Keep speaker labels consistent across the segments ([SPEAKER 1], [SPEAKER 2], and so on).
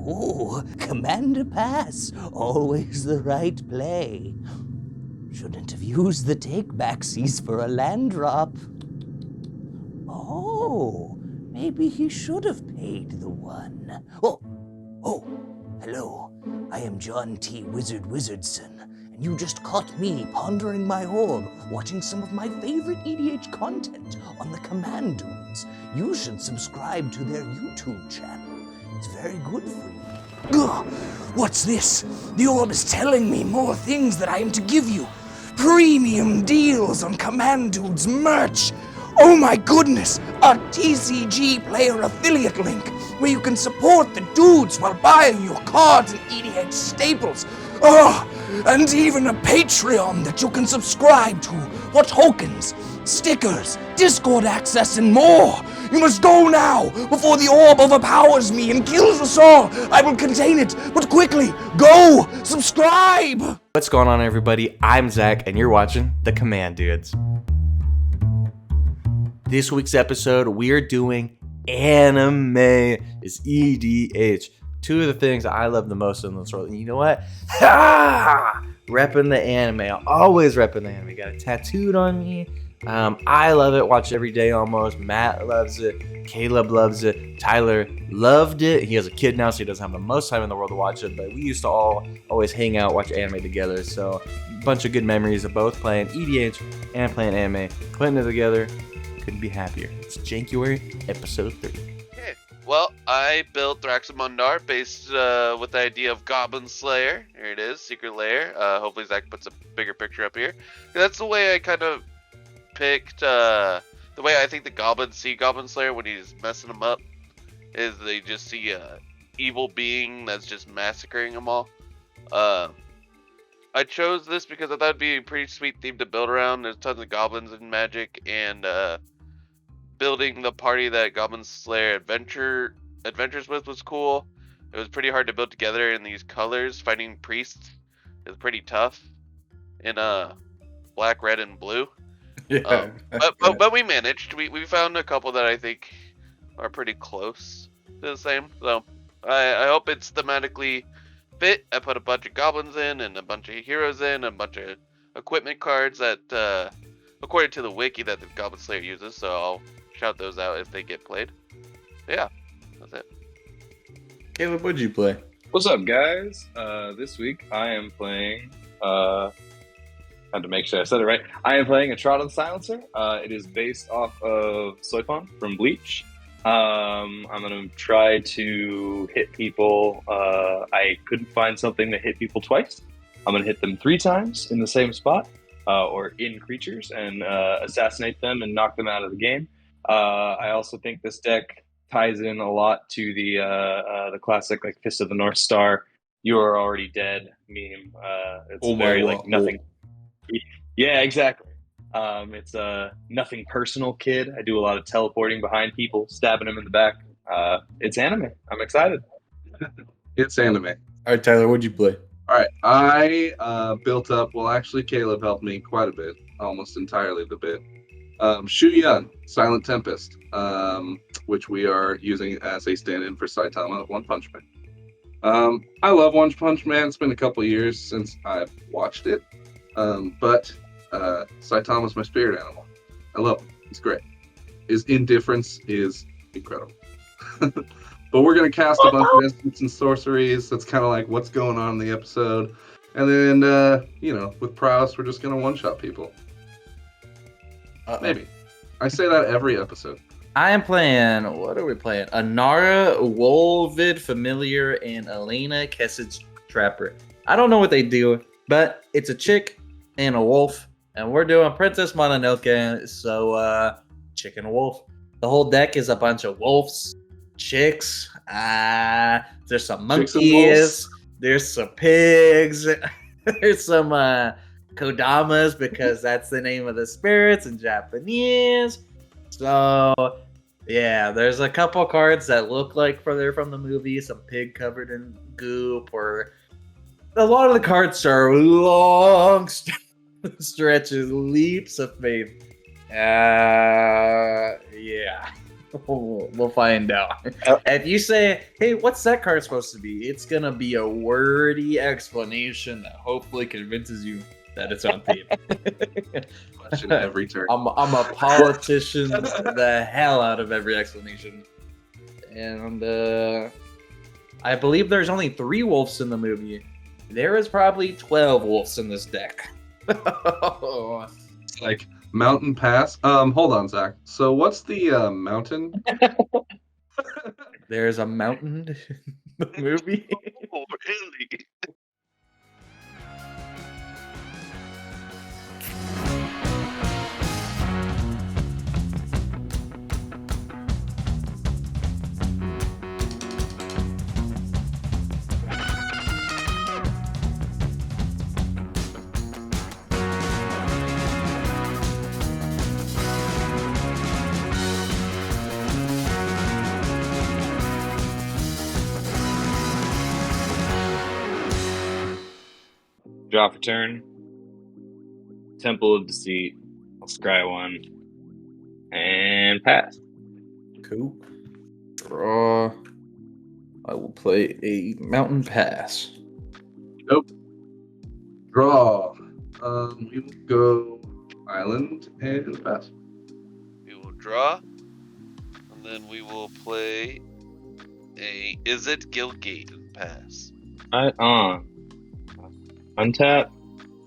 [SPEAKER 1] Oh, Commander Pass, always the right play. Shouldn't have used the take-backsies for a land drop. Oh, maybe he should have paid the one. Oh, hello. I am John T. Wizardson, and you just caught me pondering my orb, watching some of my favorite EDH content on the Command Dunes. You should subscribe to their YouTube channel. It's very good for you. Ugh, what's this? The orb is telling me more things that I am to give you. Premium deals on Command Dudes merch. Oh my goodness, a TCG player affiliate link where you can support the dudes while buying your cards and EDH staples. Oh, and even a Patreon that you can subscribe to for tokens, stickers, Discord access, and more. You must go now before the orb overpowers me and kills us all. I will contain it, but quickly, go, subscribe.
[SPEAKER 2] What's going on, everybody? I'm Zach, and you're watching The Command Dudes. This week's episode, we're doing anime is EDH. Two of the things I love the most in this world. And you know what? Repping the anime. I'm always repping the anime. Got it tattooed on me. I love it. Watch it every day almost. Matt loves it. Caleb loves it. Tyler loved it. He has a kid now, so he doesn't have the most time in the world to watch it. But we used to always hang out, watch anime together. So a bunch of good memories of both playing EDH and playing anime. Putting it together. Couldn't be happier. It's JANKUARY episode 3.
[SPEAKER 3] Okay, well, I built Thraximundar based with the idea of Goblin Slayer. Here it is, Secret Lair. Hopefully Zach puts a bigger picture up here. That's the way I kind of picked, the way I think the goblins see Goblin Slayer when he's messing them up, is they just see a evil being that's just massacring them all. I chose this because I thought it'd be a pretty sweet theme to build around. There's tons of goblins in Magic, and building the party that Goblin Slayer adventures with was cool. It was pretty hard to build together in these colors. Fighting priests is pretty tough in black, red, and blue.
[SPEAKER 2] Yeah.
[SPEAKER 3] But we managed. We found a couple that I think are pretty close to the same. So I hope it's thematically fit. I put a bunch of goblins in and a bunch of heroes in, a bunch of equipment cards that according to the wiki that the Goblin Slayer uses, so I'll shout those out if they get played. Yeah, that's it.
[SPEAKER 2] Caleb, what'd you play?
[SPEAKER 4] What's up, guys? This week I am playing. Had to make sure I said it right. I am playing Etrata the Silencer. It is based off of Soifon from Bleach. I'm gonna try to hit people. I couldn't find something to hit people twice. I'm gonna hit them 3 times in the same spot, or in creatures, and assassinate them and knock them out of the game. I also think this deck ties in a lot to the classic like Fist of the North Star, "You are already dead" meme. It's very like nothing. Yeah, exactly. It's a nothing personal kid. I do a lot of teleporting behind people, stabbing them in the back. It's anime. I'm excited.
[SPEAKER 5] It's anime.
[SPEAKER 2] All right, Tyler, what'd you play?
[SPEAKER 5] All right, I built up. Well, actually, Caleb helped me quite a bit, almost entirely the bit. Shu Yun, Silent Tempest, which we are using as a stand-in for Saitama One Punch Man. I love One Punch Man. It's been a couple years since I've watched it, but Saitama's my spirit animal. I love him. He's great. His indifference is incredible. But we're going to cast a bunch of instants and sorceries. That's kind of like what's going on in the episode. And then, with prowess, we're just going to one-shot people. Maybe. I say that every episode.
[SPEAKER 2] I am playing, what are we playing? Anara, Wolvid Familiar, and Alena, Kessig Trapper. I don't know what they do, but it's a chick and a wolf, and we're doing Princess Mononoke, so chick and wolf. The whole deck is a bunch of wolves, chicks, there's some monkeys, there's some pigs, there's some Kodamas, because that's the name of the spirits in Japanese. So, yeah, there's a couple cards that look like they're from the movie, some pig covered in goop, or a lot of the cards are long stretches, leaps of faith. Yeah. We'll find out. If you say, hey, what's that card supposed to be? It's going to be a wordy explanation that hopefully convinces you that it's on tape.
[SPEAKER 5] Question every turn.
[SPEAKER 2] I'm a politician the hell out of every explanation. And I believe there's only 3 wolves in the movie. There is probably 12 wolves in this deck.
[SPEAKER 5] Like Mountain Pass. Hold on, Zach. So what's the mountain?
[SPEAKER 2] There's a mountain in the movie.
[SPEAKER 3] Oh, really?
[SPEAKER 4] Draw for turn. Temple of Deceit. I'll scry 1. And pass.
[SPEAKER 2] Cool. Draw. I will play a mountain pass.
[SPEAKER 5] Nope. Draw. We will go island and pass.
[SPEAKER 3] We will draw, and then we will play a Is It Guildgate and pass.
[SPEAKER 4] Right on. Untap.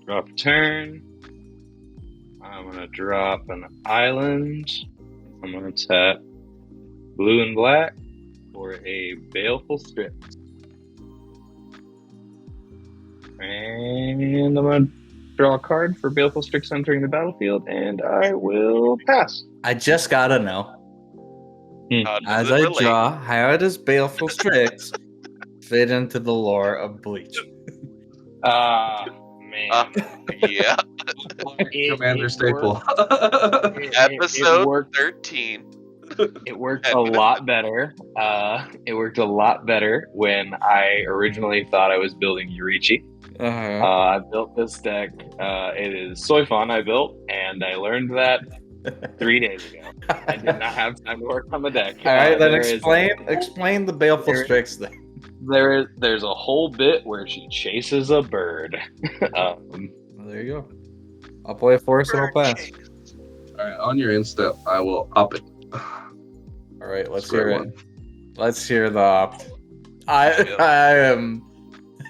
[SPEAKER 4] Draw for turn. I'm going to drop an island. I'm going to tap blue and black for a Baleful Strix. And I'm going to draw a card for Baleful Strix entering the battlefield, and I will pass.
[SPEAKER 2] I just gotta know.
[SPEAKER 3] How does
[SPEAKER 2] As
[SPEAKER 3] it
[SPEAKER 2] I
[SPEAKER 3] relate?
[SPEAKER 2] draw, how does Baleful Strix fit into the lore of Bleach?
[SPEAKER 4] Man.
[SPEAKER 3] Yeah.
[SPEAKER 5] Commander Staple.
[SPEAKER 3] Episode
[SPEAKER 4] worked,
[SPEAKER 3] 13.
[SPEAKER 4] it worked a lot better. It worked a lot better when I originally thought I was building Yurichi.
[SPEAKER 2] Uh-huh.
[SPEAKER 4] I built this deck. It is Soifon I built, and I learned that 3 days ago. I did not have time to work on the deck.
[SPEAKER 2] All right, then
[SPEAKER 4] there is-
[SPEAKER 2] explain the Baleful
[SPEAKER 4] there-
[SPEAKER 2] Strix then.
[SPEAKER 4] There's a whole bit where she chases a bird.
[SPEAKER 2] Well, there you go. I'll play a forest and I'll pass.
[SPEAKER 5] All right, on your instep, I will up it.
[SPEAKER 2] All right, let's
[SPEAKER 5] Square
[SPEAKER 2] hear
[SPEAKER 5] one.
[SPEAKER 2] it. Let's hear the opt. I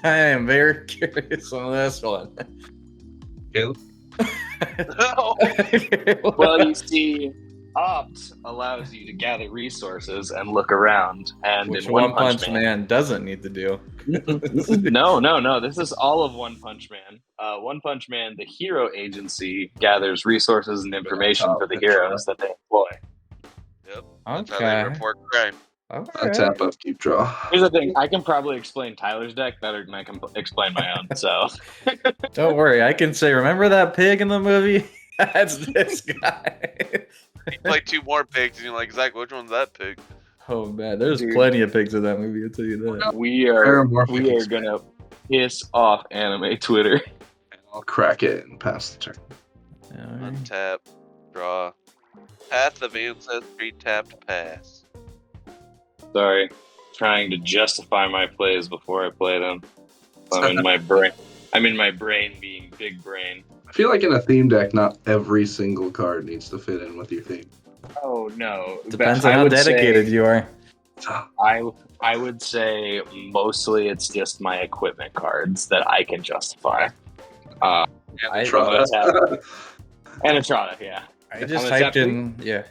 [SPEAKER 2] am very curious on this one.
[SPEAKER 5] Caleb?
[SPEAKER 3] No.
[SPEAKER 4] Well, you see, Opt allows you to gather resources and look around. And
[SPEAKER 2] Which
[SPEAKER 4] in
[SPEAKER 2] One Punch Man doesn't need to do.
[SPEAKER 4] No. This is all of One Punch Man. One Punch Man, the hero agency, gathers resources and information for the heroes that they employ.
[SPEAKER 3] Yep. That's how they
[SPEAKER 2] Okay.
[SPEAKER 3] report crime.
[SPEAKER 2] Okay.
[SPEAKER 5] Untap, upkeep, draw.
[SPEAKER 4] Here's the thing: I can probably explain Tyler's deck better than I can explain my own. So
[SPEAKER 2] Don't worry, I can say, remember that pig in the movie? That's this guy.
[SPEAKER 3] You play 2 more pigs, and you're like, Zach, which one's that pig?
[SPEAKER 2] Oh man, there's
[SPEAKER 4] Dude.
[SPEAKER 2] plenty of pigs in that movie, I'll tell you that.
[SPEAKER 4] we are
[SPEAKER 5] Paramorphic
[SPEAKER 4] gonna piss off anime Twitter.
[SPEAKER 5] I'll crack it and pass the turn.
[SPEAKER 2] Alright.
[SPEAKER 3] Untap, draw. Path of Ancestry, tapped, pass.
[SPEAKER 4] Sorry, trying to justify my plays before I play them. I'm in my brain being big brain.
[SPEAKER 5] I feel like in a theme deck, not every single card needs to fit in with your theme.
[SPEAKER 4] Oh no!
[SPEAKER 2] Depends
[SPEAKER 4] But
[SPEAKER 2] on
[SPEAKER 4] I
[SPEAKER 2] how
[SPEAKER 4] would
[SPEAKER 2] dedicated
[SPEAKER 4] say,
[SPEAKER 2] you are.
[SPEAKER 4] I would say mostly it's just my equipment cards that I can justify.
[SPEAKER 2] I,
[SPEAKER 5] Etrata.
[SPEAKER 4] And Etrata, yeah.
[SPEAKER 2] I just
[SPEAKER 4] I'm gonna
[SPEAKER 2] typed
[SPEAKER 4] tap
[SPEAKER 2] in, yeah.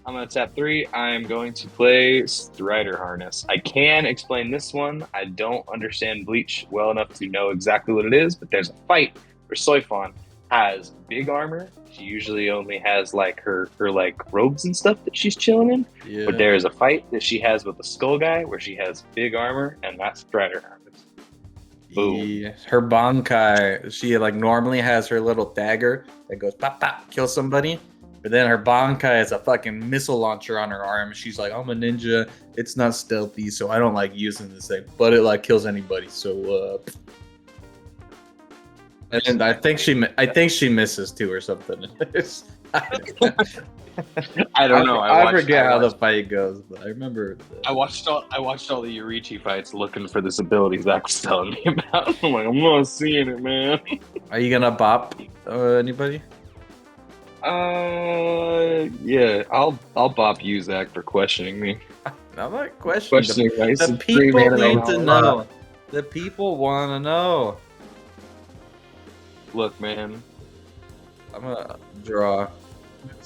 [SPEAKER 4] I'm gonna tap 3. I'm going to play Strider Harness. I can explain this one. I don't understand Bleach well enough to know exactly what it is, but there's a fight where Soifon has big armor. She usually only has like her like robes and stuff that she's chilling in.
[SPEAKER 2] Yeah.
[SPEAKER 4] But there is a fight that she has with the Skull Guy where she has big armor, and that's Strider Harness. Boom.
[SPEAKER 2] Yeah. Her Bankai, she like normally has her little dagger that goes pop pop, kill somebody. But then her Bankai is a fucking missile launcher on her arm. She's like, I'm a ninja. It's not stealthy, so I don't like using this thing. But it like kills anybody. So and I think she misses too or something.
[SPEAKER 4] I don't know.
[SPEAKER 2] I forget how the fight goes, but I remember.
[SPEAKER 4] I watched all the Yorichi fights looking for this ability Zach was telling me about. I'm like, I'm not seeing it, man.
[SPEAKER 2] Are you gonna bop anybody?
[SPEAKER 4] Yeah, I'll bop you, Zach, for questioning me.
[SPEAKER 2] I'm not questioning. The people
[SPEAKER 4] people
[SPEAKER 2] need to know. The people want to know.
[SPEAKER 4] Look, man.
[SPEAKER 2] I'm gonna draw.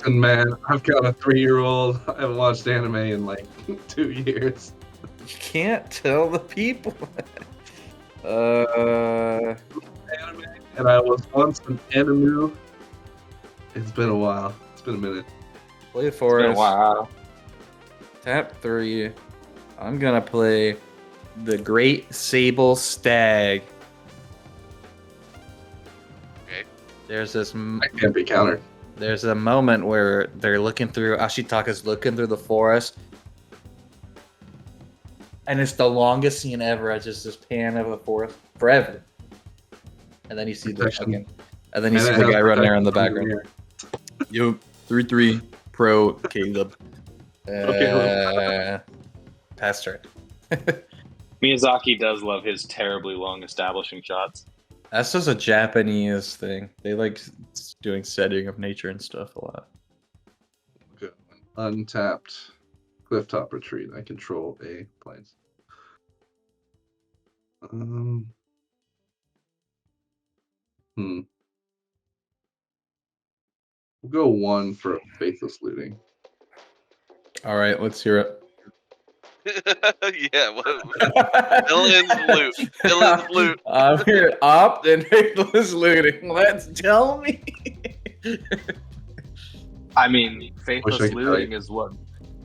[SPEAKER 5] And man, I've got a 3-year-old. I haven't watched anime in like 2 years.
[SPEAKER 2] You can't tell the people.
[SPEAKER 5] Anime, and I was once an anime. It's been a while. It's been a minute.
[SPEAKER 2] Play
[SPEAKER 4] It's been a
[SPEAKER 2] Forest.
[SPEAKER 4] while.
[SPEAKER 2] Tap 3. I'm gonna play the Great Sable Stag.
[SPEAKER 3] Okay.
[SPEAKER 2] There's this.
[SPEAKER 5] I can't be countered.
[SPEAKER 2] There's a moment where they're looking through. Ashitaka's looking through the forest, and it's the longest scene ever. It's just this pan of the forest forever, and then you see the fucking, and then you see the guy running there in the background. Yo, 3-3 pro Caleb. Pass turn.
[SPEAKER 4] Miyazaki does love his terribly long establishing shots.
[SPEAKER 2] That's just a Japanese thing. They like doing setting of nature and stuff a lot.
[SPEAKER 5] Good. Untapped clifftop retreat. I control a plains. We'll go 1 for faithless looting.
[SPEAKER 2] All right, let's hear it.
[SPEAKER 3] Yeah, Villain's loot. Villain's loot.
[SPEAKER 2] I'm here. Opt and faithless looting. Let's tell me.
[SPEAKER 4] I mean,
[SPEAKER 5] Wish I
[SPEAKER 4] faithless
[SPEAKER 5] could tell
[SPEAKER 4] looting is what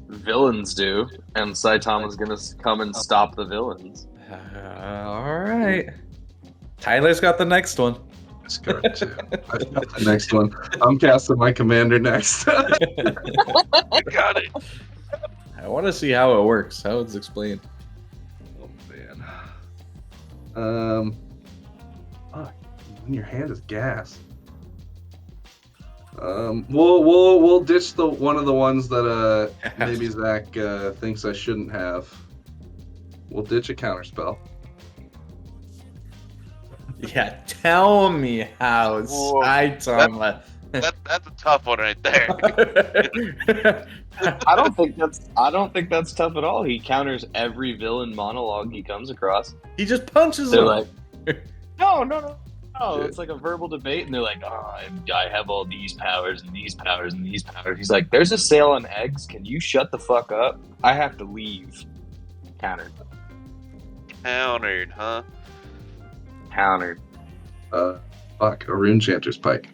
[SPEAKER 4] villains do, and Saitama's gonna come and stop the villains.
[SPEAKER 2] All right. Tyler's got the next one.
[SPEAKER 5] That's correct too. I've got the next one. I'm casting my commander next.
[SPEAKER 3] Got it.
[SPEAKER 2] I want to see how it works, how it's explained.
[SPEAKER 5] Oh man. Fuck. When your hand is gas. We'll ditch the one of the ones that maybe Zach thinks I shouldn't have. We'll ditch a counterspell.
[SPEAKER 2] Yeah, tell me how
[SPEAKER 3] Whoa.
[SPEAKER 2] Saitama.
[SPEAKER 3] That's a tough one right there.
[SPEAKER 4] I don't think that's tough at all. He counters every villain monologue he comes across.
[SPEAKER 2] He just punches
[SPEAKER 4] They're
[SPEAKER 2] him.
[SPEAKER 4] like, no.
[SPEAKER 5] Shit.
[SPEAKER 4] It's like a verbal debate, and they're like, I have all these powers and these powers and these powers. He's like, there's a sale on eggs. Can you shut the fuck up? I have to leave. Countered.
[SPEAKER 3] Countered, huh?
[SPEAKER 4] Countered.
[SPEAKER 5] Fuck, a Rune Chanter's Pike.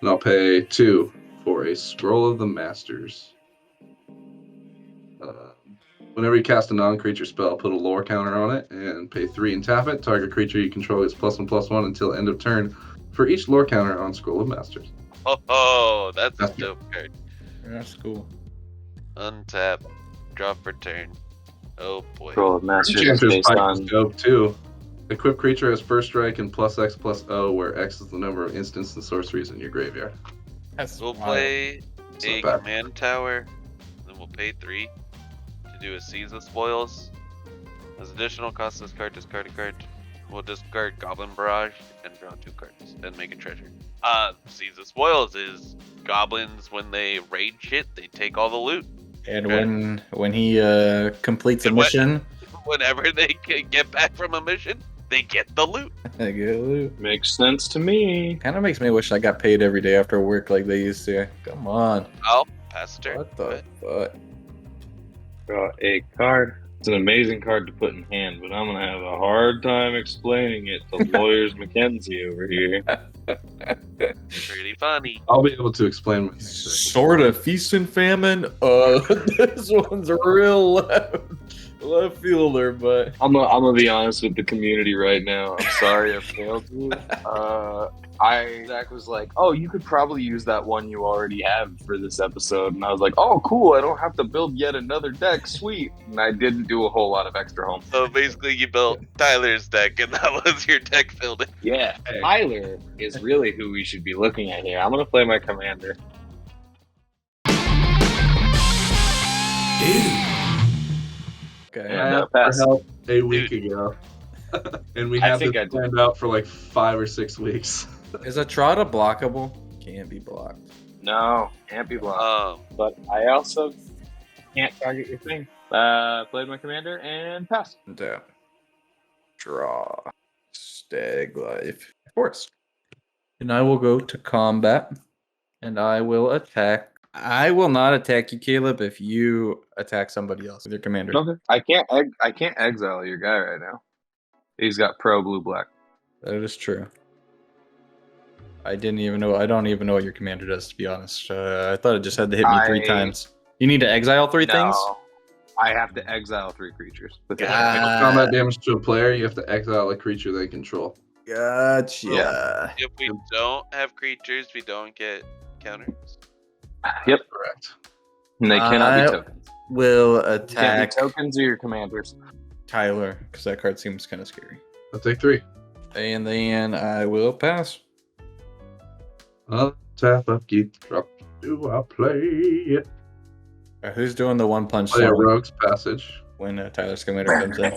[SPEAKER 5] And I'll pay 2 for a Scroll of the Masters. Whenever you cast a non-creature spell, put a lore counter on it and pay 3 and tap it. Target creature you control is +1/+1 until end of turn for each lore counter on Scroll of Masters.
[SPEAKER 3] Oh, that's a dope card.
[SPEAKER 2] That's cool.
[SPEAKER 3] Untap, draw for turn. Oh boy.
[SPEAKER 4] Scroll of Masters is
[SPEAKER 5] Enchanter's
[SPEAKER 4] based
[SPEAKER 5] Pike is
[SPEAKER 4] on.
[SPEAKER 5] dope too. Equip creature has first strike and +X/+O, where X is the number of instants and sorceries in your graveyard.
[SPEAKER 2] That's
[SPEAKER 3] We'll
[SPEAKER 2] wild.
[SPEAKER 3] play
[SPEAKER 5] It's
[SPEAKER 3] a
[SPEAKER 5] not bad.
[SPEAKER 3] command tower, then we'll pay 3 to do a Seize the Spoils. As additional cost, discard a card. We'll discard Goblin Barrage and draw 2 cards and make a treasure. Seize the Spoils is goblins when they raid shit, they take all the loot.
[SPEAKER 2] And when he completes a
[SPEAKER 3] And what-
[SPEAKER 2] mission,
[SPEAKER 3] Whenever they get back from a mission, they get the loot.
[SPEAKER 2] I get loot.
[SPEAKER 4] Makes sense to me.
[SPEAKER 2] Kind of makes me wish I got paid every day after work like they used to. Come on.
[SPEAKER 3] Oh, pass the turn.
[SPEAKER 2] What the fuck?
[SPEAKER 4] Draw a card. It's an amazing card to put in hand, but I'm gonna have a hard time explaining it to lawyers Mackenzie over here.
[SPEAKER 3] Pretty funny.
[SPEAKER 5] I'll be able to explain my next segment.
[SPEAKER 2] Sort of feast and famine. This one's real left fielder, but
[SPEAKER 4] I'm gonna be honest with the community right now. I'm sorry I failed you. Zach was like, "Oh, you could probably use that one you already have for this episode," and I was like, "Oh, cool! I don't have to build yet another deck. Sweet!" And I didn't do a whole lot of extra home.
[SPEAKER 3] So basically, you built Tyler's deck, and that was your deck building.
[SPEAKER 4] Yeah,
[SPEAKER 5] Hey.
[SPEAKER 4] Tyler is really who we should be looking at here. I'm gonna play my commander.
[SPEAKER 2] Okay.
[SPEAKER 4] And,
[SPEAKER 5] I asked
[SPEAKER 4] pass.
[SPEAKER 5] for help a week ago, and we
[SPEAKER 4] I
[SPEAKER 5] have
[SPEAKER 4] think
[SPEAKER 5] this
[SPEAKER 4] I did.
[SPEAKER 5] planned out for like 5 or 6 weeks.
[SPEAKER 2] Is Etrata blockable? Can't be blocked.
[SPEAKER 4] No, can't be blocked. But I also can't target your thing. Played my commander and pass.
[SPEAKER 2] Tap. Draw. Stag life. Of course. And I will go to combat. And I will attack. I will not attack you, Caleb, if you attack somebody else with your commander.
[SPEAKER 4] Okay. I can't exile your guy right now. He's got pro blue black.
[SPEAKER 2] That is true. I don't even know what your commander does, to be honest. I thought it just had to hit me 3 times. You need to exile 3 things?
[SPEAKER 4] I have to exile 3 creatures.
[SPEAKER 5] Combat damage to a player, you have to exile a creature they control.
[SPEAKER 2] Gotcha.
[SPEAKER 3] If we don't have creatures, we don't get counters.
[SPEAKER 4] Yep.
[SPEAKER 5] Correct.
[SPEAKER 4] And they cannot be tokens.
[SPEAKER 2] Will
[SPEAKER 4] Can't
[SPEAKER 2] attack
[SPEAKER 4] be tokens or your commanders.
[SPEAKER 2] Tyler, because that card seems kind of scary.
[SPEAKER 5] I'll take 3.
[SPEAKER 2] And then I will pass.
[SPEAKER 5] Tap up, keep drop. Do I play?
[SPEAKER 2] Who's doing the 1-punch
[SPEAKER 5] Play a
[SPEAKER 2] song
[SPEAKER 5] Rogue's Passage.
[SPEAKER 2] when Tyler's commander comes in?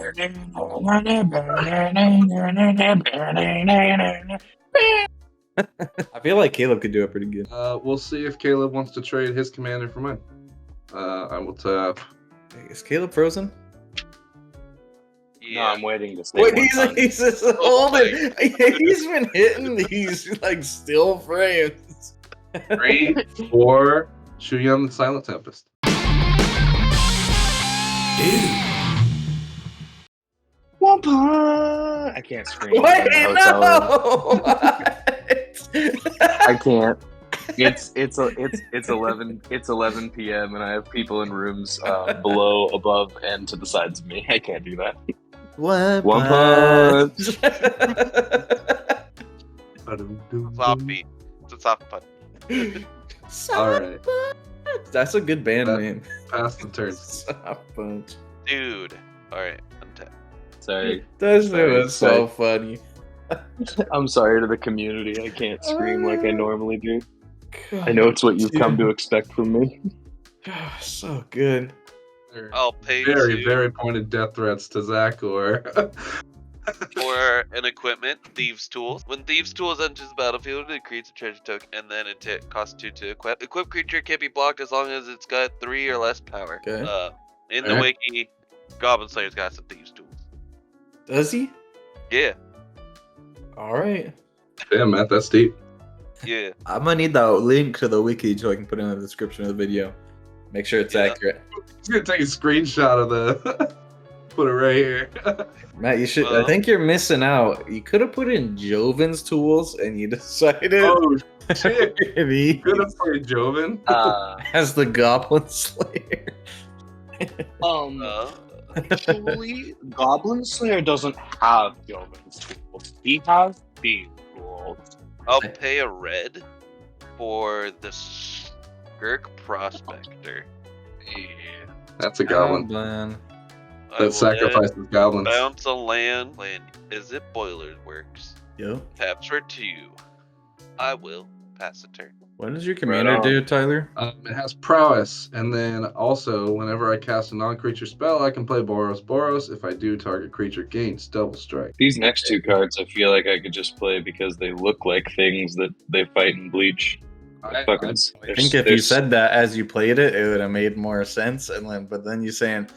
[SPEAKER 2] I feel like Caleb could do it pretty good.
[SPEAKER 5] We'll see if Caleb wants to trade his commander for mine. I will tap.
[SPEAKER 2] Is Caleb frozen?
[SPEAKER 4] No, I'm waiting to stay.
[SPEAKER 2] Wait,
[SPEAKER 4] one time.
[SPEAKER 2] he's just holding. He's been hitting these like still frames.
[SPEAKER 5] 3 for Shuyan the Silent Tempest.
[SPEAKER 4] One punch. I can't scream.
[SPEAKER 2] Wait,
[SPEAKER 4] in a hotel room.
[SPEAKER 2] no!
[SPEAKER 4] I can't. It's 11 p.m. and I have people in rooms below, above, and to the sides of me. I can't do that.
[SPEAKER 2] One
[SPEAKER 4] punch.
[SPEAKER 3] Soft beat. It's a soft putt.
[SPEAKER 5] Alright.
[SPEAKER 2] That's a good band name.
[SPEAKER 5] Pass the turn.
[SPEAKER 2] Soft punch.
[SPEAKER 3] Dude. Alright, untap.
[SPEAKER 4] Sorry.
[SPEAKER 2] That shit was so funny.
[SPEAKER 4] I'm sorry to the community. I can't scream like I normally do. I know it's what you've come to expect from me.
[SPEAKER 2] So good.
[SPEAKER 3] I'll pay
[SPEAKER 5] Very,
[SPEAKER 3] to
[SPEAKER 5] very pointed death threats to Zach or
[SPEAKER 3] for an equipment, Thieves' Tools. When Thieves' Tools enters the battlefield, it creates a treasure token, and then it costs 2 to equip. Equipped creature can't be blocked as long as it's got 3 or less power.
[SPEAKER 2] Okay.
[SPEAKER 3] In the wiki, Goblin Slayer's got some Thieves' Tools.
[SPEAKER 2] Does he?
[SPEAKER 3] Yeah.
[SPEAKER 2] Alright.
[SPEAKER 5] damn, Matt, that's deep.
[SPEAKER 3] Yeah.
[SPEAKER 2] I'm gonna need the link to the wiki so I can put it in the description of the video. Make sure it's accurate.
[SPEAKER 5] He's gonna take a screenshot of the put it right here.
[SPEAKER 2] Matt, you should. I
[SPEAKER 3] Well-
[SPEAKER 2] think you're missing out. You could have put in Joven's tools, and you decided
[SPEAKER 5] Oh shit!
[SPEAKER 2] he
[SPEAKER 5] Could have played Joven.
[SPEAKER 2] as the Goblin Slayer.
[SPEAKER 4] Actually, Goblin Slayer doesn't have Joven's tools. He has these tools.
[SPEAKER 3] I'll pay a red for the Skirk Prospector. Yeah.
[SPEAKER 5] That's a goblin.
[SPEAKER 2] Goblin.
[SPEAKER 3] I will
[SPEAKER 5] That sacrifices goblins.
[SPEAKER 3] bounce a land. Is it Boiler Works?
[SPEAKER 2] Yo.
[SPEAKER 3] Taps for 2. I will pass a turn.
[SPEAKER 2] What does your commander
[SPEAKER 4] on.
[SPEAKER 2] do, Tyler?
[SPEAKER 5] It has prowess, and then also whenever I cast a non-creature spell, I can play Boros. Boros, if I do, target creature gains double strike.
[SPEAKER 4] These next 2 cards, I feel like I could just play because they look like things that they fight in Bleach.
[SPEAKER 5] I
[SPEAKER 2] think if you said that as you played it, it would have made more sense. And then, but then you saying,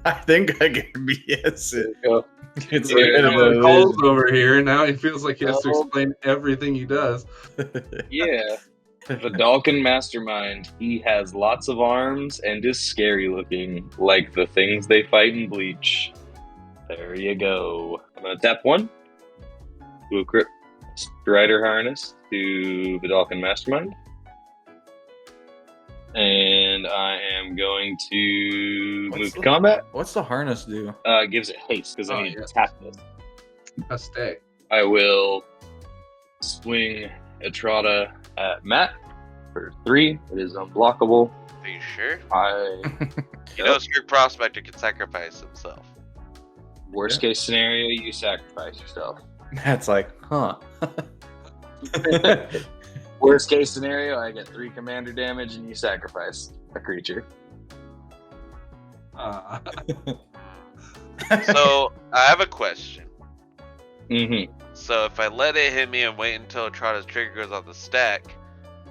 [SPEAKER 2] I think I can BS it. It's
[SPEAKER 5] Cole's over here now. He feels like he has to explain everything he does.
[SPEAKER 4] Yeah. The Dalkin Mastermind, he has lots of arms and is scary looking, like the things they fight in Bleach. There you go. I'm going to tap 1. Blue Crypt Strider Harness to the Dalkin Mastermind. And I am going to move to combat.
[SPEAKER 2] What's the harness do?
[SPEAKER 4] Gives it haste because I need to tap this.
[SPEAKER 5] A stay.
[SPEAKER 4] I will swing Etrata at Matt for 3. It is unblockable.
[SPEAKER 3] Are you sure?
[SPEAKER 4] You
[SPEAKER 3] know, Skirk Prospector can sacrifice himself.
[SPEAKER 4] Worst case scenario, you sacrifice yourself.
[SPEAKER 2] That's like, huh.
[SPEAKER 4] Worst case scenario, I get 3 commander damage and you sacrifice a creature.
[SPEAKER 3] So I have a question.
[SPEAKER 4] Mm-hmm.
[SPEAKER 3] So if I let it hit me and wait until Etrata's trigger goes on the stack,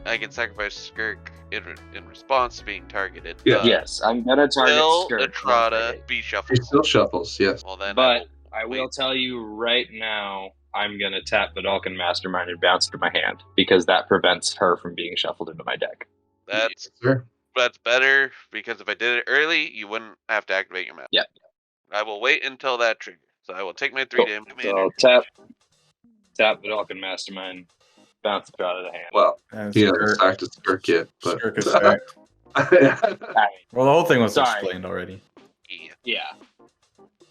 [SPEAKER 3] I can sacrifice Skirk in response to being targeted.
[SPEAKER 5] Yeah.
[SPEAKER 4] Yes, I'm gonna target
[SPEAKER 3] Will
[SPEAKER 4] Skirk.
[SPEAKER 3] Etrata be
[SPEAKER 5] He
[SPEAKER 3] shuffled?
[SPEAKER 5] still shuffles, yes.
[SPEAKER 3] Well then,
[SPEAKER 4] But I will
[SPEAKER 3] wait.
[SPEAKER 4] tell you right now, I'm gonna tap the Dalkin Mastermind and bounce it to my hand because that prevents her from being shuffled into my deck.
[SPEAKER 3] That's
[SPEAKER 5] Sure.
[SPEAKER 3] better because if I did it early, you wouldn't have to activate your map.
[SPEAKER 4] Yep.
[SPEAKER 3] I will wait until that trigger. So I will take my 3
[SPEAKER 4] Cool.
[SPEAKER 3] damage.
[SPEAKER 4] So tap the Dalkin Mastermind, bounce it out of the hand.
[SPEAKER 5] Well,
[SPEAKER 2] And
[SPEAKER 5] he hasn't
[SPEAKER 2] Skirk,
[SPEAKER 5] stacked his Skirk yet, but
[SPEAKER 2] Skirk is stacked.
[SPEAKER 4] I mean,
[SPEAKER 2] Well, the whole thing was
[SPEAKER 4] Sorry.
[SPEAKER 2] explained already.
[SPEAKER 3] Yeah.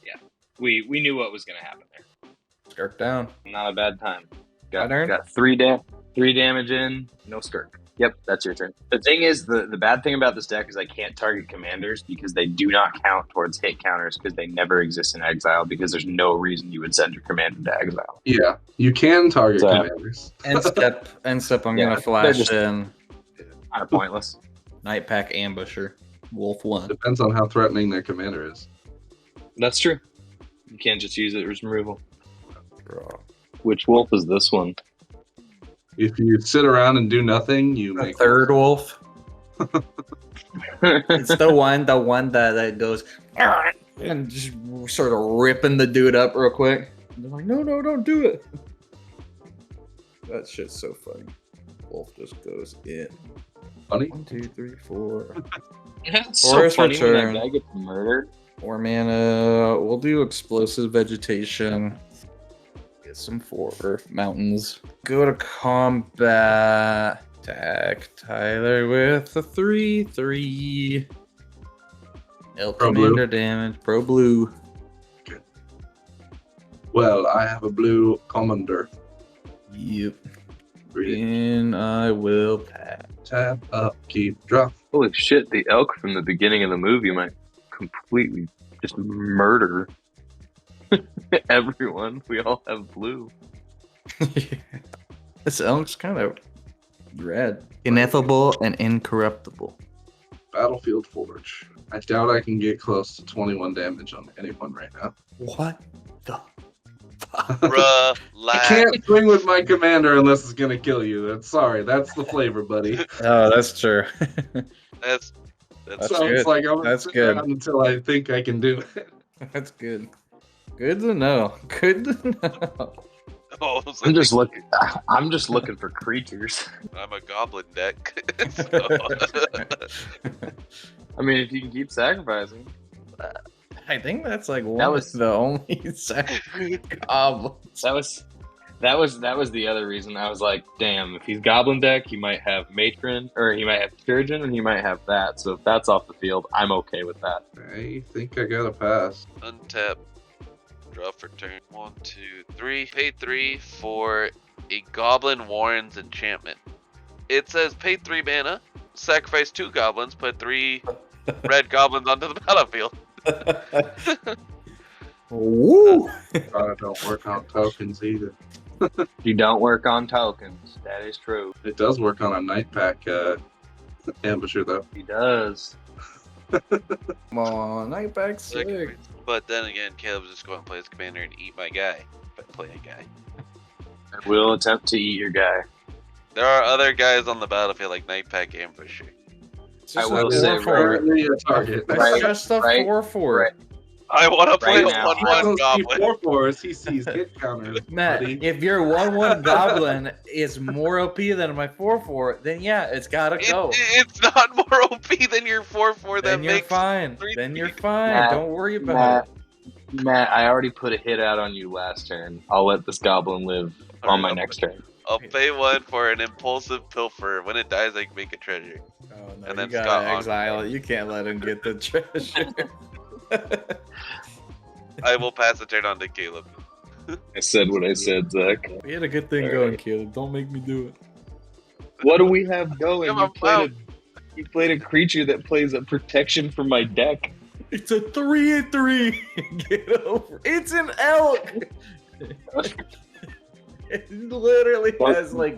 [SPEAKER 4] yeah. We knew what was gonna happen there.
[SPEAKER 2] Skirk down.
[SPEAKER 4] Not a bad time.
[SPEAKER 2] My turn?
[SPEAKER 4] Got 3 damage in, no Skirk. Yep, that's your turn. The thing is, the bad thing about this deck is I can't target commanders because they do not count towards hit counters because they never exist in exile because there's no reason you would send your commander to exile.
[SPEAKER 5] yeah, you can target
[SPEAKER 4] So-
[SPEAKER 5] commanders.
[SPEAKER 2] And step, I'm
[SPEAKER 4] Yeah,
[SPEAKER 2] gonna
[SPEAKER 4] they're
[SPEAKER 2] flash
[SPEAKER 4] just-
[SPEAKER 2] in
[SPEAKER 4] Kind of pointless.
[SPEAKER 2] Night Pack Ambusher. Wolf 1.
[SPEAKER 5] Depends on how threatening their commander is.
[SPEAKER 4] That's true. You can't just use it as removal.
[SPEAKER 2] Draw.
[SPEAKER 4] Which wolf is this one?
[SPEAKER 5] If you sit around and do nothing, you
[SPEAKER 2] The
[SPEAKER 5] make
[SPEAKER 2] third wolf. It's the one that goes and just sort of ripping the dude up real quick. And they're like, no, don't do it. That shit's so funny. Wolf just goes in.
[SPEAKER 5] funny.
[SPEAKER 2] 1, 2, 3, 4.
[SPEAKER 4] It's
[SPEAKER 2] Forest
[SPEAKER 4] so funny when
[SPEAKER 2] Return.
[SPEAKER 4] that guy gets murdered.
[SPEAKER 2] 4 mana. We'll do explosive vegetation. Get some 4 mountains. Go to combat. Attack Tyler with a 3/3. Elk
[SPEAKER 5] Pro
[SPEAKER 2] commander damage. Pro blue.
[SPEAKER 5] Well, I have a blue commander.
[SPEAKER 2] Yep.
[SPEAKER 5] Read it.
[SPEAKER 2] And I will pass.
[SPEAKER 5] Tap up, keep, drop.
[SPEAKER 4] Holy shit, the elk from the beginning of the movie might completely just murder everyone. We all have blue.
[SPEAKER 2] This elk's kind of red. Ineffable and incorruptible.
[SPEAKER 5] Battlefield Forge. I doubt I can get close to 21 damage on anyone right now.
[SPEAKER 2] What the
[SPEAKER 5] I
[SPEAKER 3] Relax.
[SPEAKER 5] can't swing with my commander unless it's gonna kill you. Sorry, that's the flavor, buddy.
[SPEAKER 2] Oh, that's true.
[SPEAKER 3] That's
[SPEAKER 2] That's
[SPEAKER 5] So it's
[SPEAKER 2] good.
[SPEAKER 5] like I'm gonna
[SPEAKER 2] That's
[SPEAKER 5] sit
[SPEAKER 2] good.
[SPEAKER 5] around until I think I can do it.
[SPEAKER 2] That's good. Good to know. Good to know.
[SPEAKER 3] oh, so
[SPEAKER 4] I'm just looking for creatures.
[SPEAKER 3] I'm a goblin deck. So-
[SPEAKER 4] I mean, if you can keep sacrificing.
[SPEAKER 2] I think that's like one
[SPEAKER 4] That
[SPEAKER 2] of
[SPEAKER 4] was-
[SPEAKER 2] the only goblins.
[SPEAKER 4] That was the other reason. I was like, damn, if he's goblin deck, he might have matron, or he might have Sturgeon, and he might have that. So if that's off the field, I'm okay with that.
[SPEAKER 5] I think I got a pass.
[SPEAKER 3] Untap. Draw for turn 1, 2, 3. Pay 3 for a Goblin Warren's enchantment. It says pay 3 mana, sacrifice 2 goblins, put 3 red goblins onto the battlefield.
[SPEAKER 2] Woo!
[SPEAKER 5] I don't work on tokens either.
[SPEAKER 4] You don't work on tokens. That is true.
[SPEAKER 5] It does work on a night pack ambusher though.
[SPEAKER 4] He does.
[SPEAKER 2] Come on, Night Pack sick.
[SPEAKER 3] But then again, Caleb's just going to play his commander and eat my guy. If I play a guy.
[SPEAKER 4] I will attempt to eat your guy.
[SPEAKER 3] There are other guys on the battlefield like Night Pack Ambusher.
[SPEAKER 2] It's
[SPEAKER 4] I
[SPEAKER 2] just
[SPEAKER 4] will
[SPEAKER 2] a
[SPEAKER 4] say,
[SPEAKER 2] 4/4.
[SPEAKER 5] Currently a target.
[SPEAKER 2] It's
[SPEAKER 4] Right,
[SPEAKER 2] just a
[SPEAKER 4] right,
[SPEAKER 2] 4/4.
[SPEAKER 4] right.
[SPEAKER 3] I want to play
[SPEAKER 4] Right
[SPEAKER 3] a
[SPEAKER 4] now.
[SPEAKER 5] He
[SPEAKER 3] 1/1
[SPEAKER 5] doesn't see
[SPEAKER 3] goblin.
[SPEAKER 5] 4/4s, he sees hit counters.
[SPEAKER 2] Matt,
[SPEAKER 5] buddy.
[SPEAKER 2] if your 1/1 goblin is more OP than my 4/4, then yeah, it's gotta go.
[SPEAKER 3] It's not more OP than your 4/4 that
[SPEAKER 2] Then you're
[SPEAKER 3] makes.
[SPEAKER 2] fine.
[SPEAKER 3] three-
[SPEAKER 2] Then you're fine.
[SPEAKER 4] Matt,
[SPEAKER 2] Don't worry about
[SPEAKER 4] Matt, I already put a hit out on you last turn. I'll let this goblin live on my next turn.
[SPEAKER 3] I'll pay 1 for an impulsive pilfer. When it dies, I can make a treasure.
[SPEAKER 2] it. Oh no,
[SPEAKER 3] And
[SPEAKER 2] you
[SPEAKER 3] then
[SPEAKER 2] gotta
[SPEAKER 3] Scott on.
[SPEAKER 2] exile it. You can't let him get the treasure.
[SPEAKER 3] I will pass the turn on to Caleb.
[SPEAKER 4] I said what I said, Zach.
[SPEAKER 2] We had a good thing
[SPEAKER 4] All
[SPEAKER 2] going,
[SPEAKER 4] right.
[SPEAKER 2] Caleb. Don't make me do it.
[SPEAKER 4] What do we have going?
[SPEAKER 3] Come on,
[SPEAKER 4] You played a creature that plays a protection for my deck.
[SPEAKER 2] It's a 3/3. Get over. It's an elk. It literally has like.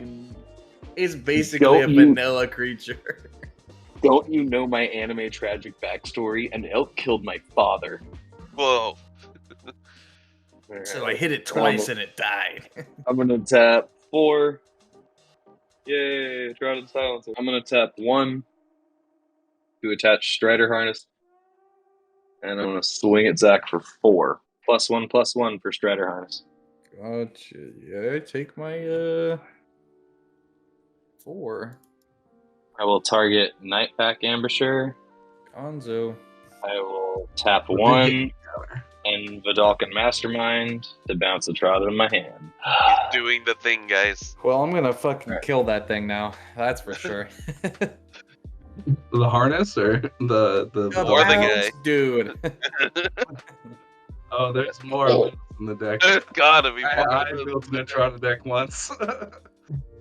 [SPEAKER 2] It's basically a
[SPEAKER 4] Don't you-
[SPEAKER 2] vanilla creature.
[SPEAKER 4] Don't you know my anime tragic backstory? An elk killed my father.
[SPEAKER 3] Whoa.
[SPEAKER 2] So I hit it twice and it died.
[SPEAKER 4] I'm gonna tap 4. Yay, Etrata the Silencer. I'm gonna tap 1 to attach Strider Harness. And I'm gonna swing at Zach for 4. +1/+1 for Strider Harness.
[SPEAKER 2] Gotcha. Yeah, take my 4.
[SPEAKER 4] I will target Nightpack Ambusher.
[SPEAKER 2] Gonzo.
[SPEAKER 4] I will tap 1 and Vidalcan Mastermind to bounce Etrata in my hand.
[SPEAKER 3] He's doing the thing, guys.
[SPEAKER 2] Well, I'm gonna fucking kill that thing now. That's for sure.
[SPEAKER 5] The harness or the
[SPEAKER 3] Or the guy.
[SPEAKER 2] Dude.
[SPEAKER 5] Oh, there's more of it in the deck.
[SPEAKER 3] There's gotta be
[SPEAKER 5] I
[SPEAKER 3] more.
[SPEAKER 5] built an Etrata deck once.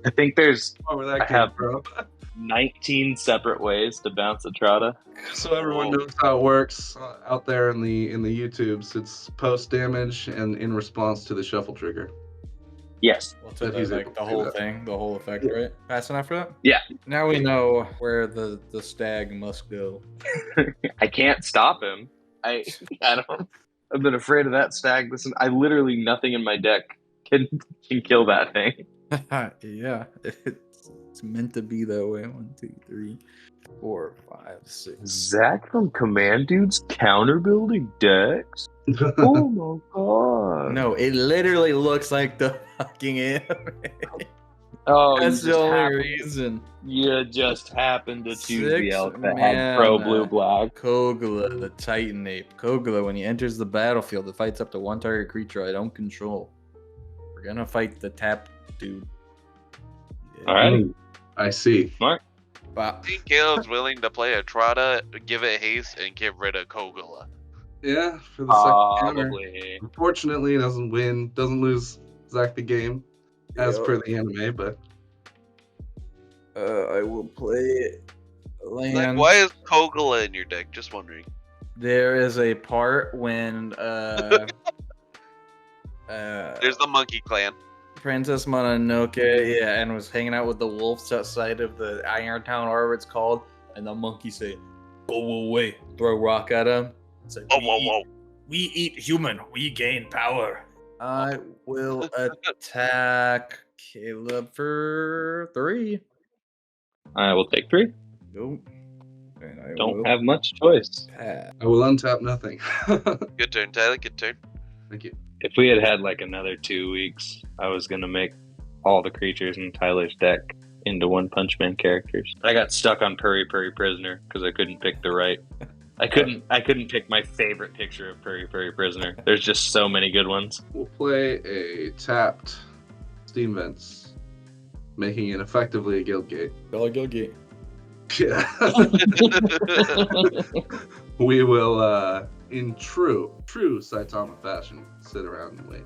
[SPEAKER 4] I think there's
[SPEAKER 5] Where that
[SPEAKER 4] I
[SPEAKER 5] came
[SPEAKER 4] have-
[SPEAKER 5] from.
[SPEAKER 4] 19 separate ways to bounce Etrata.
[SPEAKER 5] So everyone knows how it works out there in the YouTubes. It's post damage and in response to the shuffle trigger.
[SPEAKER 4] Yes.
[SPEAKER 2] Well, to
[SPEAKER 5] But he's
[SPEAKER 2] the,
[SPEAKER 5] able
[SPEAKER 2] like
[SPEAKER 5] to
[SPEAKER 2] the
[SPEAKER 5] do
[SPEAKER 2] whole
[SPEAKER 5] that.
[SPEAKER 2] thing, the whole effect,
[SPEAKER 5] Yeah.
[SPEAKER 2] right? Fast enough for that?
[SPEAKER 4] Yeah.
[SPEAKER 2] Now we know where the stag must go.
[SPEAKER 4] I can't stop him. I don't. I've been afraid of that stag. Listen, I literally nothing in my deck can kill that thing.
[SPEAKER 2] Yeah, it's meant to be that way. 1, 2, 3, 4, 5, 6.
[SPEAKER 4] Zach from Command Dude's counter building decks. Oh my god!
[SPEAKER 2] No, it literally looks like the fucking anime.
[SPEAKER 4] Oh,
[SPEAKER 2] That's the only reason.
[SPEAKER 4] You just happened to choose
[SPEAKER 2] 6
[SPEAKER 4] the elk that had pro blue black.
[SPEAKER 2] Kogla, the Titan Ape. Kogla, when he enters the battlefield, it fights up to 1 target creature I don't control. We're gonna fight the tap dude. Yeah.
[SPEAKER 4] All right.
[SPEAKER 5] I see.
[SPEAKER 2] Wow.
[SPEAKER 3] I think Caleb's willing to play Etrata, give it haste, and get rid of Kogula.
[SPEAKER 5] Yeah, for the second counter.
[SPEAKER 4] Probably.
[SPEAKER 5] Unfortunately, doesn't win, doesn't lose Zach the game, as per the anime, but
[SPEAKER 2] I will play
[SPEAKER 3] Like,
[SPEAKER 2] land.
[SPEAKER 3] why is Kogula in your deck? Just wondering.
[SPEAKER 2] There is a part when
[SPEAKER 3] There's the Monkey Clan.
[SPEAKER 2] Princess Mononoke, yeah, and was hanging out with the wolves outside of the Irontown, or whatever it's called, and the monkey say, "Go away!" Throw a rock at him. It's like, we eat human, we gain power. I will attack Caleb for 3.
[SPEAKER 4] I will take 3.
[SPEAKER 2] Nope. And I
[SPEAKER 4] Don't
[SPEAKER 2] will
[SPEAKER 4] have much choice.
[SPEAKER 2] pass.
[SPEAKER 5] I will untap nothing.
[SPEAKER 3] Good turn, Tyler. Good turn.
[SPEAKER 5] Thank you.
[SPEAKER 4] If we had had like another 2 weeks, I was gonna make all the creatures in Tyler's deck into One Punch Man characters. I got stuck on Purry Purry Prisoner because I couldn't pick the right. I couldn't pick my favorite picture of Purry Purry Prisoner. There's just so many good ones.
[SPEAKER 5] We'll play a tapped Steam Vents, making it effectively a guild gate.
[SPEAKER 2] Gilgi.
[SPEAKER 5] Yeah. We will, in true Saitama fashion, sit around and wait.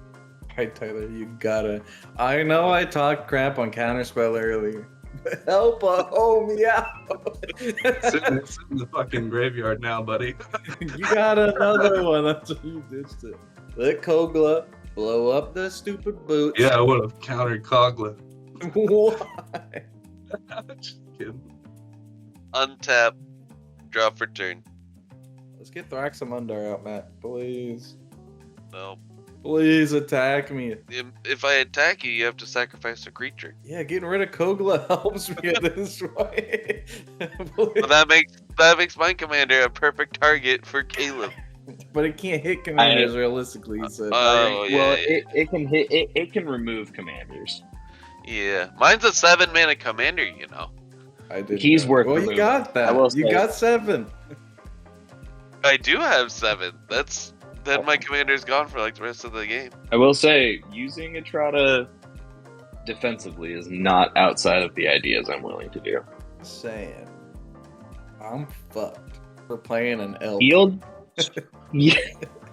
[SPEAKER 2] Alright, Tyler, you gotta. I know I talked crap on Counterspell earlier. But help a homie out.
[SPEAKER 5] Sit in the fucking graveyard now, buddy.
[SPEAKER 2] You got another one. That's what you ditched it. Let Kogla blow up the stupid boots.
[SPEAKER 5] Yeah, I would have countered Kogla.
[SPEAKER 2] Why?
[SPEAKER 5] Just kidding.
[SPEAKER 3] Untap. Draw for turn.
[SPEAKER 2] Let's get Thraximundar out, Matt. Please.
[SPEAKER 3] No.
[SPEAKER 2] Please attack me.
[SPEAKER 3] If I attack you, you have to sacrifice a creature.
[SPEAKER 2] Yeah, getting rid of Kogla helps me at this way.
[SPEAKER 3] But that makes my commander a perfect target for Caleb.
[SPEAKER 2] But it can't hit commanders realistically. So
[SPEAKER 3] Oh, yeah.
[SPEAKER 4] Well,
[SPEAKER 3] yeah.
[SPEAKER 4] it can hit. It can remove commanders.
[SPEAKER 3] Yeah. Mine's a 7-mana commander, you know.
[SPEAKER 2] I did.
[SPEAKER 4] He's worth
[SPEAKER 2] Well,
[SPEAKER 4] the
[SPEAKER 2] you
[SPEAKER 4] move.
[SPEAKER 2] got that.
[SPEAKER 4] I will
[SPEAKER 2] You
[SPEAKER 4] say-
[SPEAKER 2] got 7.
[SPEAKER 3] I do have 7. Then my commander's gone for like the rest of the game.
[SPEAKER 4] I will say, using Etrata defensively is not outside of the ideas I'm willing to do.
[SPEAKER 2] Saying, I'm fucked for playing an elf.
[SPEAKER 4] Yield,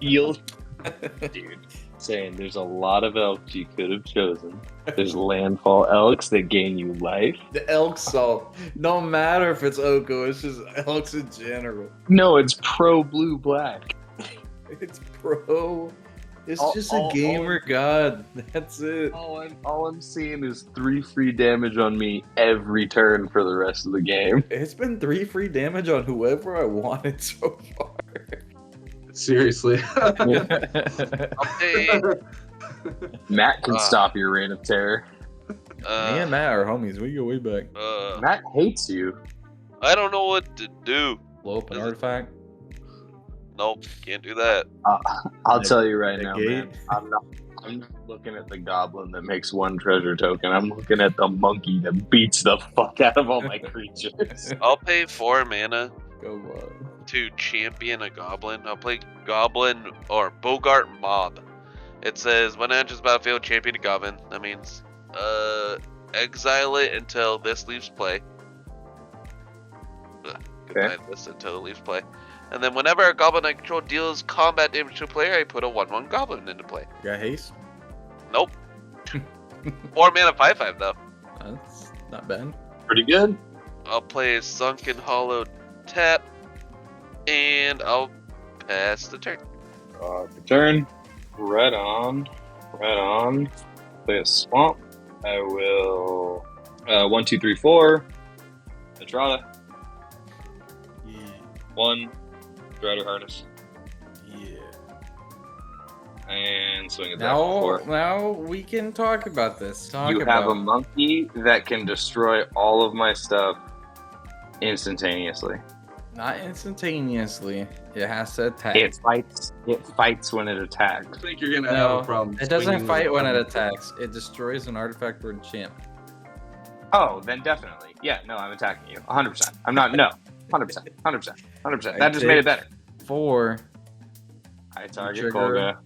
[SPEAKER 4] yield, dude. Saying there's a lot of elks you could have chosen. There's landfall elks that gain you life.
[SPEAKER 2] The elk salt. No matter if it's Oko, it's just elks in general.
[SPEAKER 4] No, it's pro blue black.
[SPEAKER 2] It's pro It's
[SPEAKER 4] All-
[SPEAKER 2] just
[SPEAKER 4] all-
[SPEAKER 2] a gamer god. That's it.
[SPEAKER 4] All I'm seeing is 3 free damage on me every turn for the rest of the game.
[SPEAKER 2] It's been 3 free damage on whoever I wanted so far.
[SPEAKER 5] Seriously.
[SPEAKER 3] I'll pay.
[SPEAKER 4] Matt can
[SPEAKER 3] Ah.
[SPEAKER 4] stop your reign of terror.
[SPEAKER 2] Me and Matt are homies. We go way back.
[SPEAKER 4] Matt hates you.
[SPEAKER 3] I don't know what to do.
[SPEAKER 2] Blow up an artifact.
[SPEAKER 3] Nope, can't do that.
[SPEAKER 4] I'll tell you right now,
[SPEAKER 2] Negate.
[SPEAKER 4] man. I'm not looking at the goblin that makes 1 treasure token. I'm looking at the monkey that beats the fuck out of all my creatures.
[SPEAKER 3] I'll pay 4 mana
[SPEAKER 2] Go on.
[SPEAKER 3] to champion a goblin. I'll play Goblin or Bogart Mob. It says when it enters the battlefield, champion a goblin. That means exile it until this leaves play. Goodbye this until it leaves play. And then whenever a goblin I control deals combat damage to a player, I put a 1/1 goblin into play.
[SPEAKER 2] Got haste?
[SPEAKER 3] Nope. 4 mana 5/5 though.
[SPEAKER 2] That's not bad.
[SPEAKER 4] Pretty good.
[SPEAKER 3] I'll play Sunken Hollow tap, and I'll pass the turn.
[SPEAKER 4] Return. Right on. Play a swamp. I will. 1, 2, 3, 4. Etrata.
[SPEAKER 2] Yeah.
[SPEAKER 4] 1. Strider Harness.
[SPEAKER 2] Yeah.
[SPEAKER 4] And swing at that
[SPEAKER 2] Now,
[SPEAKER 4] 4.
[SPEAKER 2] now we can talk about this.
[SPEAKER 4] You have a monkey that can destroy all of my stuff instantaneously.
[SPEAKER 2] Not instantaneously. It has to attack.
[SPEAKER 4] It fights when it attacks.
[SPEAKER 5] I think you're gonna have
[SPEAKER 2] No,
[SPEAKER 5] a problem.
[SPEAKER 2] it doesn't
[SPEAKER 5] swinging
[SPEAKER 2] fight
[SPEAKER 5] with
[SPEAKER 2] when it
[SPEAKER 5] a
[SPEAKER 2] attacks. It destroys an artifact or enchant.
[SPEAKER 4] Oh, then definitely. Yeah, no, I'm attacking you. 100%. I'm not, no. 100%. 100%. That just made it better.
[SPEAKER 2] 4.
[SPEAKER 4] I target
[SPEAKER 2] Trigger.
[SPEAKER 4] Kolga.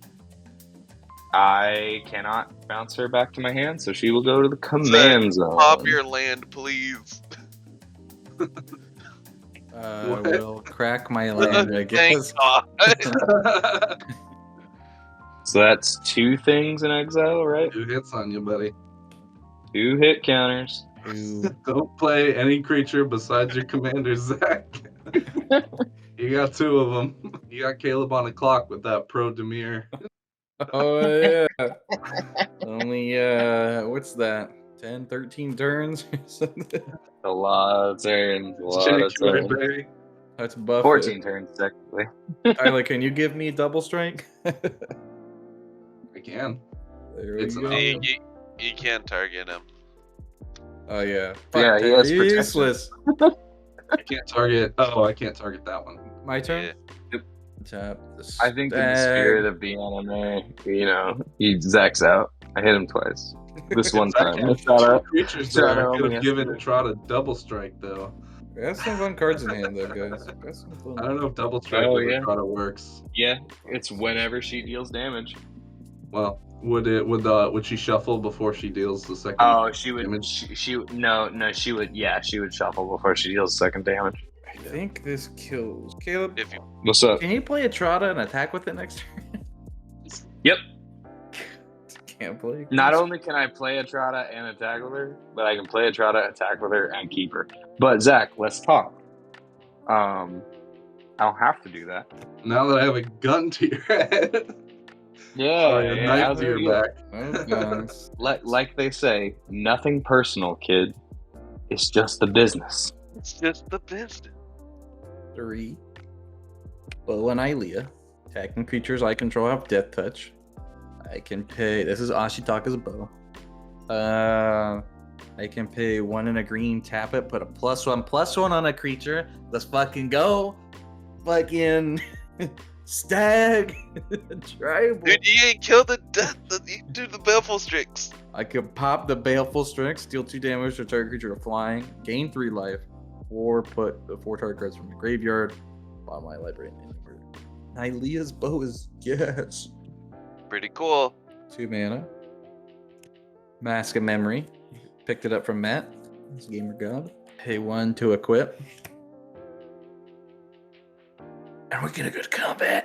[SPEAKER 4] I cannot bounce her back to my hand, so she will go to the command zone.
[SPEAKER 3] Pop your land, please.
[SPEAKER 5] What?
[SPEAKER 2] Will crack my land, I
[SPEAKER 3] Thank
[SPEAKER 2] guess.
[SPEAKER 3] God.
[SPEAKER 4] So that's 2 things in exile, right?
[SPEAKER 5] 2 hits on you, buddy.
[SPEAKER 4] 2 hit counters.
[SPEAKER 2] Ooh.
[SPEAKER 5] Don't play any creature besides your commander, Zach. You got 2 of them. You got Caleb on the clock with that pro Demir.
[SPEAKER 2] Oh yeah. Only what's that? 10, 13 turns or something.
[SPEAKER 4] A lot of turns. A lot
[SPEAKER 5] Jake
[SPEAKER 4] of turns.
[SPEAKER 5] Woodbury.
[SPEAKER 2] That's buff.
[SPEAKER 4] 14 turns, technically.
[SPEAKER 2] Tyler, can you give me double strike?
[SPEAKER 5] I can.
[SPEAKER 2] There we
[SPEAKER 5] It's an
[SPEAKER 2] go.
[SPEAKER 5] option.
[SPEAKER 3] You can't target him.
[SPEAKER 2] Oh yeah.
[SPEAKER 4] Yeah, he has protection.
[SPEAKER 2] useless.
[SPEAKER 5] I can't target. Oh, I can't target that one.
[SPEAKER 2] My turn.
[SPEAKER 3] Yeah.
[SPEAKER 2] Tap the
[SPEAKER 4] I think in the
[SPEAKER 2] stag.
[SPEAKER 4] spirit of the anime, Zach's out. I hit him twice. This one
[SPEAKER 5] Zach
[SPEAKER 4] time.
[SPEAKER 5] had
[SPEAKER 4] Shout out.
[SPEAKER 5] creatures
[SPEAKER 4] Shout
[SPEAKER 5] there.
[SPEAKER 4] out
[SPEAKER 5] I could
[SPEAKER 4] only
[SPEAKER 5] have given
[SPEAKER 4] yesterday.
[SPEAKER 5] Etrata double strike though.
[SPEAKER 2] We got some fun cards in hand though, guys. We got some fun.
[SPEAKER 5] I don't know if double strike
[SPEAKER 4] Oh,
[SPEAKER 5] with
[SPEAKER 4] yeah.
[SPEAKER 5] Etrata works.
[SPEAKER 4] Yeah, it's whenever she deals damage.
[SPEAKER 5] Well, would she shuffle before she deals the second?
[SPEAKER 4] Oh, she would.
[SPEAKER 5] damage?
[SPEAKER 4] She would. Yeah, she would shuffle before she deals second damage.
[SPEAKER 2] I think this kills. Caleb,
[SPEAKER 3] If you
[SPEAKER 4] What's up?
[SPEAKER 2] can you play Etrata and attack with it next turn?
[SPEAKER 4] Yep.
[SPEAKER 2] Can't play.
[SPEAKER 4] Not only can I play Etrata and attack with her, but I can play Etrata, attack with her, and keep her. But Zach, let's talk. I don't have to do that.
[SPEAKER 5] Now that I have a gun to your head,
[SPEAKER 4] Yeah,
[SPEAKER 5] or a knife
[SPEAKER 4] how's
[SPEAKER 5] to
[SPEAKER 4] it
[SPEAKER 5] your
[SPEAKER 4] feel?
[SPEAKER 5] back.
[SPEAKER 2] Oh, guns.
[SPEAKER 4] Like they say, nothing personal, kid. It's just the business.
[SPEAKER 3] it's just the business.
[SPEAKER 2] 3. Bow and Ilea. Attacking creatures I control have death touch. I can pay. This is Ashitaka's bow. I can pay 1 and a green, tap it, put a +1/+1 on a creature. Let's fucking go. Fucking stag. Tribal.
[SPEAKER 3] Dude, you ain't killed the the Baleful Strix.
[SPEAKER 2] I could pop the Baleful Strix, deal 2 damage to a target creature flying, gain 3 life, or put the 4 target cards from the graveyard on my library. Ilea's bow is yes.
[SPEAKER 3] Pretty cool.
[SPEAKER 2] 2 mana. Mask of Memory. Picked it up from Matt. It's Gamer God. Pay 1 to equip. And we're gonna go to combat.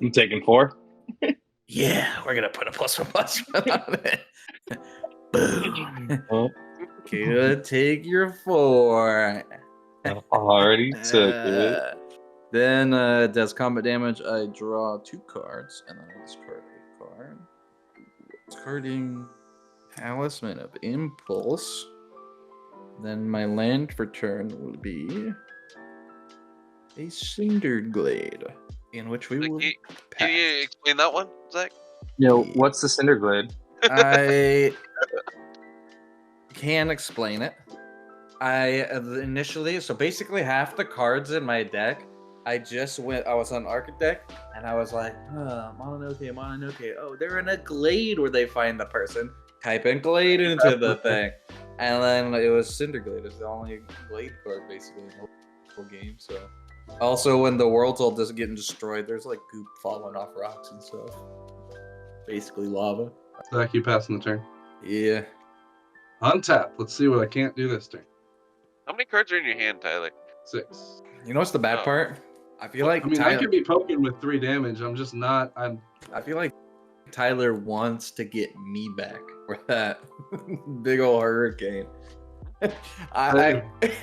[SPEAKER 4] I'm taking 4.
[SPEAKER 2] Yeah, we're gonna put a +1/+1 on it. Boom. Good, take your 4.
[SPEAKER 4] Already took it.
[SPEAKER 2] Then does combat damage. I draw 2 cards, and then I discard a card. Discarding Talisman of Impulse. Then my land for turn will be a Cinderglade, in which we will
[SPEAKER 3] Can you
[SPEAKER 2] pass.
[SPEAKER 3] explain that one, Zach?
[SPEAKER 4] What's the Cinderglade?
[SPEAKER 2] I can explain it. I initially, so basically half the cards in my deck, I was on Architect, and I was like, Mononoke. Oh, they're in a glade where they find the person. Type in glade into the thing. And then it was Cinderglade. It's the only glade card basically in the whole game. So also when the world's all just getting destroyed, there's like goop falling off rocks and stuff. Basically lava.
[SPEAKER 5] Zach, you passing the turn.
[SPEAKER 2] Yeah.
[SPEAKER 5] Untap. Let's see what I can't do this turn.
[SPEAKER 3] How many cards are in your hand, Tyler?
[SPEAKER 5] 6.
[SPEAKER 2] You know what's the bad
[SPEAKER 3] Oh.
[SPEAKER 2] part? I feel like
[SPEAKER 5] I mean, I
[SPEAKER 2] Tyler,
[SPEAKER 5] could be poking with 3 damage. I'm just not.
[SPEAKER 2] I feel like Tyler wants to get me back for that big old hurricane. I think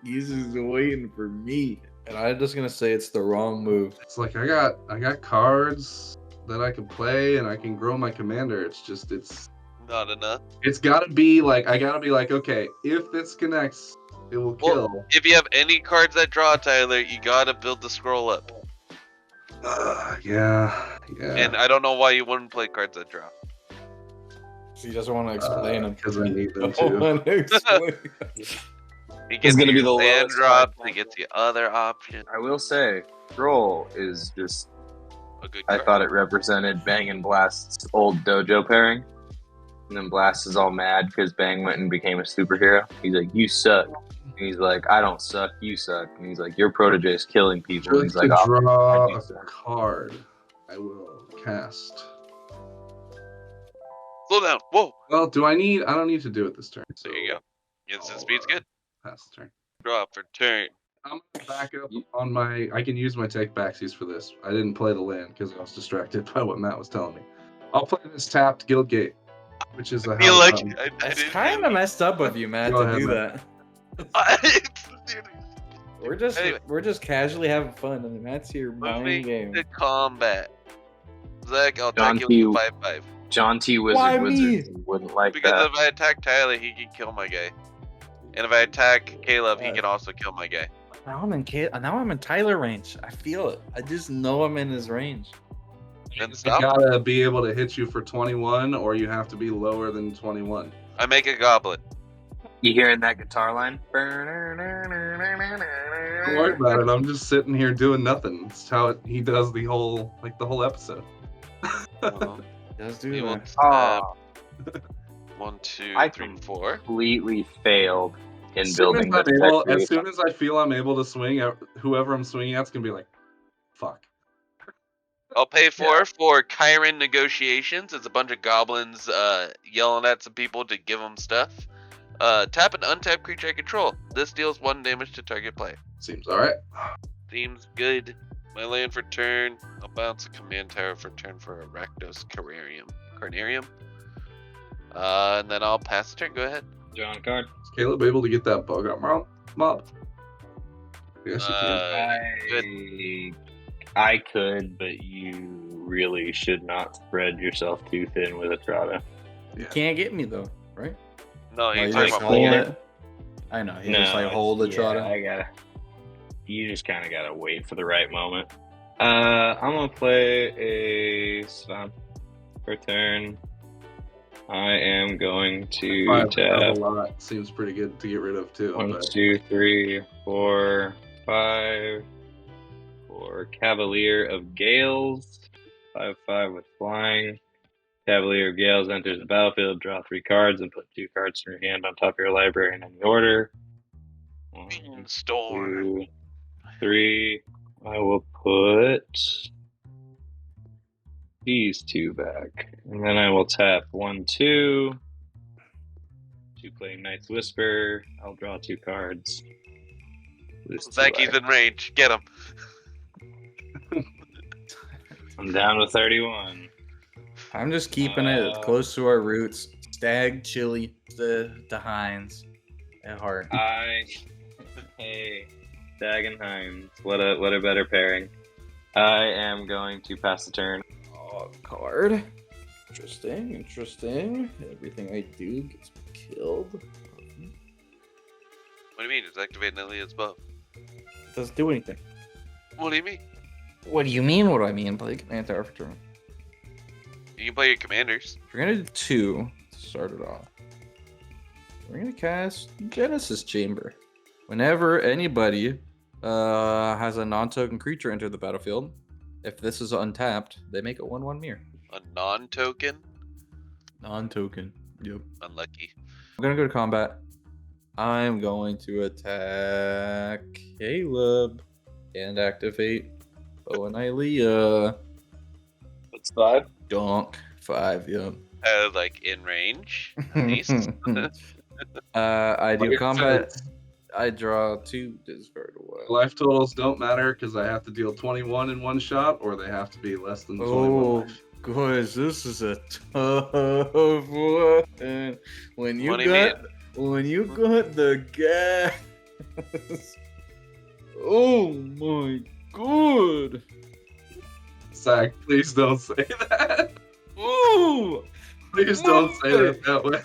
[SPEAKER 2] he's just waiting for me, and I'm just gonna say it's the wrong move.
[SPEAKER 5] It's like I got cards that I can play, and I can grow my commander. It's
[SPEAKER 3] Not enough.
[SPEAKER 5] It's gotta be like okay, if this connects, it will kill.
[SPEAKER 3] Well, if you have any cards that draw, Tyler, you gotta build the scroll up.
[SPEAKER 5] Yeah.
[SPEAKER 3] And I don't know why you wouldn't play cards that draw.
[SPEAKER 2] He doesn't want to explain them
[SPEAKER 5] because I need them
[SPEAKER 2] I don't
[SPEAKER 5] to.
[SPEAKER 2] want to explain.
[SPEAKER 3] He gets
[SPEAKER 4] gonna
[SPEAKER 3] you
[SPEAKER 4] be the
[SPEAKER 3] land
[SPEAKER 4] lowest
[SPEAKER 3] drop.
[SPEAKER 4] card.
[SPEAKER 3] He gets you other options.
[SPEAKER 4] I will say, Scroll is just.
[SPEAKER 3] A good
[SPEAKER 4] I
[SPEAKER 3] card.
[SPEAKER 4] thought it represented Bang and Blast's old dojo pairing. And then Blast is all mad because Bang went and became a superhero. He's like, "You suck." And he's like, "I don't suck. You suck." And he's like, "Your protege is killing people." And
[SPEAKER 5] Just
[SPEAKER 4] he's like,
[SPEAKER 5] to draw
[SPEAKER 4] I
[SPEAKER 5] a
[SPEAKER 4] do that.
[SPEAKER 5] card, I will cast.
[SPEAKER 3] Slow down. Whoa.
[SPEAKER 5] Well, I don't need to do it this turn. So
[SPEAKER 3] There you go. Instant
[SPEAKER 5] I'll,
[SPEAKER 3] speed's good.
[SPEAKER 5] Pass the turn.
[SPEAKER 3] Draw for turn.
[SPEAKER 5] I'm gonna back up on my. I can use my take backsies for this. I didn't play the land because I was distracted by what Matt was telling me. I'll play this tapped Guildgate, which is a
[SPEAKER 3] I feel
[SPEAKER 5] house.
[SPEAKER 3] like I
[SPEAKER 2] It's
[SPEAKER 3] didn't
[SPEAKER 2] kind of messed up of you, Matt,
[SPEAKER 5] Go
[SPEAKER 2] to
[SPEAKER 5] ahead,
[SPEAKER 2] do
[SPEAKER 5] Matt.
[SPEAKER 2] that.
[SPEAKER 3] Anyway.
[SPEAKER 2] We're just casually having fun, and Matt's here mind
[SPEAKER 3] Moving
[SPEAKER 2] game.
[SPEAKER 3] to combat. Zach, I'll
[SPEAKER 4] John
[SPEAKER 3] attack you with
[SPEAKER 4] Q.
[SPEAKER 3] 5/5.
[SPEAKER 4] John T.
[SPEAKER 2] Why
[SPEAKER 4] Wizard
[SPEAKER 2] me?
[SPEAKER 4] wouldn't like
[SPEAKER 3] Because
[SPEAKER 4] that.
[SPEAKER 3] if I attack Tyler, he can kill my guy. And if I attack Caleb, he
[SPEAKER 2] Yeah.
[SPEAKER 3] can also kill my guy.
[SPEAKER 2] Now I'm in Tyler range. I feel it. I just know I'm in his range.
[SPEAKER 3] Then
[SPEAKER 5] I
[SPEAKER 3] stop.
[SPEAKER 5] gotta be able to hit you for 21, or you have to be lower than 21.
[SPEAKER 3] I make a goblet.
[SPEAKER 4] You hearing that guitar line?
[SPEAKER 5] Don't worry about it. I'm just sitting here doing nothing. It's how he does the whole episode.
[SPEAKER 2] Does do
[SPEAKER 3] He will
[SPEAKER 2] that.
[SPEAKER 4] Oh,
[SPEAKER 3] 1, 2,
[SPEAKER 4] I
[SPEAKER 3] 3,
[SPEAKER 4] can-
[SPEAKER 3] 4.
[SPEAKER 4] completely failed in
[SPEAKER 5] As soon
[SPEAKER 4] building
[SPEAKER 5] as,
[SPEAKER 4] this
[SPEAKER 5] as soon as I feel I'm able to swing, whoever I'm swinging at's gonna be like, fuck.
[SPEAKER 3] I'll pay 4 for Chiron negotiations. It's a bunch of goblins yelling at some people to give them stuff. Tap an untapped creature I control. This deals 1 damage to target player.
[SPEAKER 5] Seems alright.
[SPEAKER 3] Seems good. My land for turn. I'll bounce a command tower for turn for Arachnos Carnarium. And then I'll pass the turn. Go ahead.
[SPEAKER 4] John card.
[SPEAKER 5] Is Caleb able to get that bug up mob? Yes, you can.
[SPEAKER 4] I could, but you really should not spread yourself too thin with Etrata.
[SPEAKER 2] You can't get me though, right?
[SPEAKER 3] No,
[SPEAKER 2] Oh, you
[SPEAKER 3] he's
[SPEAKER 2] just
[SPEAKER 3] talking about
[SPEAKER 2] hold
[SPEAKER 3] my
[SPEAKER 2] it. I know. You just like hold the Trotta.
[SPEAKER 4] You just kind of gotta wait for the right moment. I'm gonna play a Swamp for turn. I am going to
[SPEAKER 5] 5
[SPEAKER 4] tap
[SPEAKER 5] a lot. Seems pretty good to get rid of too.
[SPEAKER 4] 1,
[SPEAKER 5] but
[SPEAKER 4] 2, 3, 4, 5 for Cavalier of Gales. 5/5 with flying. Cavalier of Gales enters the battlefield. Draw 3 cards and put 2 cards from your hand on top of your library in any order. 1,
[SPEAKER 3] Storm.
[SPEAKER 4] 2, 3. I will put these 2 back, and then I will tap 1, 2 to play Knight's Whisper. I'll draw 2 cards. This
[SPEAKER 3] Zacky's in range. Get him.
[SPEAKER 4] I'm down to 31.
[SPEAKER 2] I'm just keeping it close to our roots. Stag, chili, the Heinz, at heart.
[SPEAKER 4] Hey, Dagenheims. What a better pairing. I am going to pass the turn.
[SPEAKER 2] Oh, card. Interesting. Everything I do gets killed.
[SPEAKER 3] What do you mean? It's activating Elia's buff.
[SPEAKER 2] It doesn't do anything.
[SPEAKER 3] What do you mean?
[SPEAKER 2] What do you mean? What do I mean? Play command tower for turn.
[SPEAKER 3] You can play your commanders.
[SPEAKER 2] We're gonna do 2 to start it off. We're gonna cast Genesis Chamber. Whenever anybody has a non-token creature enter the battlefield, if this is untapped, they make a 1/1 mirror.
[SPEAKER 3] A non-token?
[SPEAKER 2] Non-token. Yep.
[SPEAKER 3] Unlucky.
[SPEAKER 2] I'm gonna go to combat. I'm going to attack Caleb and activate Bo and Ilea.
[SPEAKER 4] That's 5.
[SPEAKER 2] Donk 5. Yep.
[SPEAKER 3] Like in range. Nice.
[SPEAKER 2] I do
[SPEAKER 5] Like
[SPEAKER 2] combat. I draw 2, discard 1.
[SPEAKER 5] Life totals don't matter because I have to deal 21 in one shot, or they have to be less than 21
[SPEAKER 2] Oh,
[SPEAKER 5] life.
[SPEAKER 2] guys, this is a tough one. When you
[SPEAKER 3] What do you
[SPEAKER 2] got the gas. Oh my god.
[SPEAKER 5] Zach, please don't say that.
[SPEAKER 2] Ooh.
[SPEAKER 5] Please don't say that way.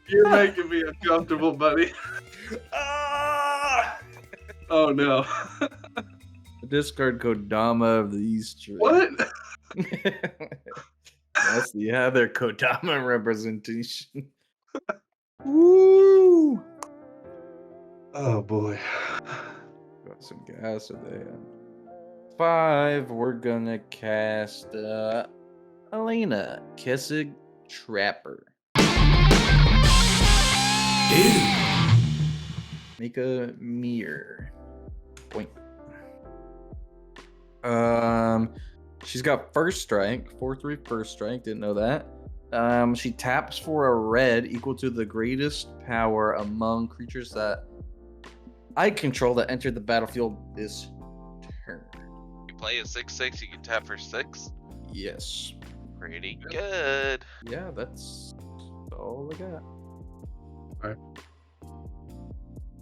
[SPEAKER 5] You're making me uncomfortable, buddy.
[SPEAKER 2] Ah!
[SPEAKER 5] Oh no.
[SPEAKER 2] Discard Kodama of the East.
[SPEAKER 5] What?
[SPEAKER 2] That's the other Kodama representation. Woo!
[SPEAKER 5] Oh boy.
[SPEAKER 2] Got some gas in there. 5. We're gonna cast Alena, Kessig Trapper. Make a mirror. Point. She's got first strike, 4/3 first strike. Didn't know that. She taps for a red equal to the greatest power among creatures that I control that enter the battlefield this turn.
[SPEAKER 3] You play a 6/6, you can tap for 6.
[SPEAKER 2] Yes.
[SPEAKER 3] Pretty good.
[SPEAKER 2] Yeah, that's all I got.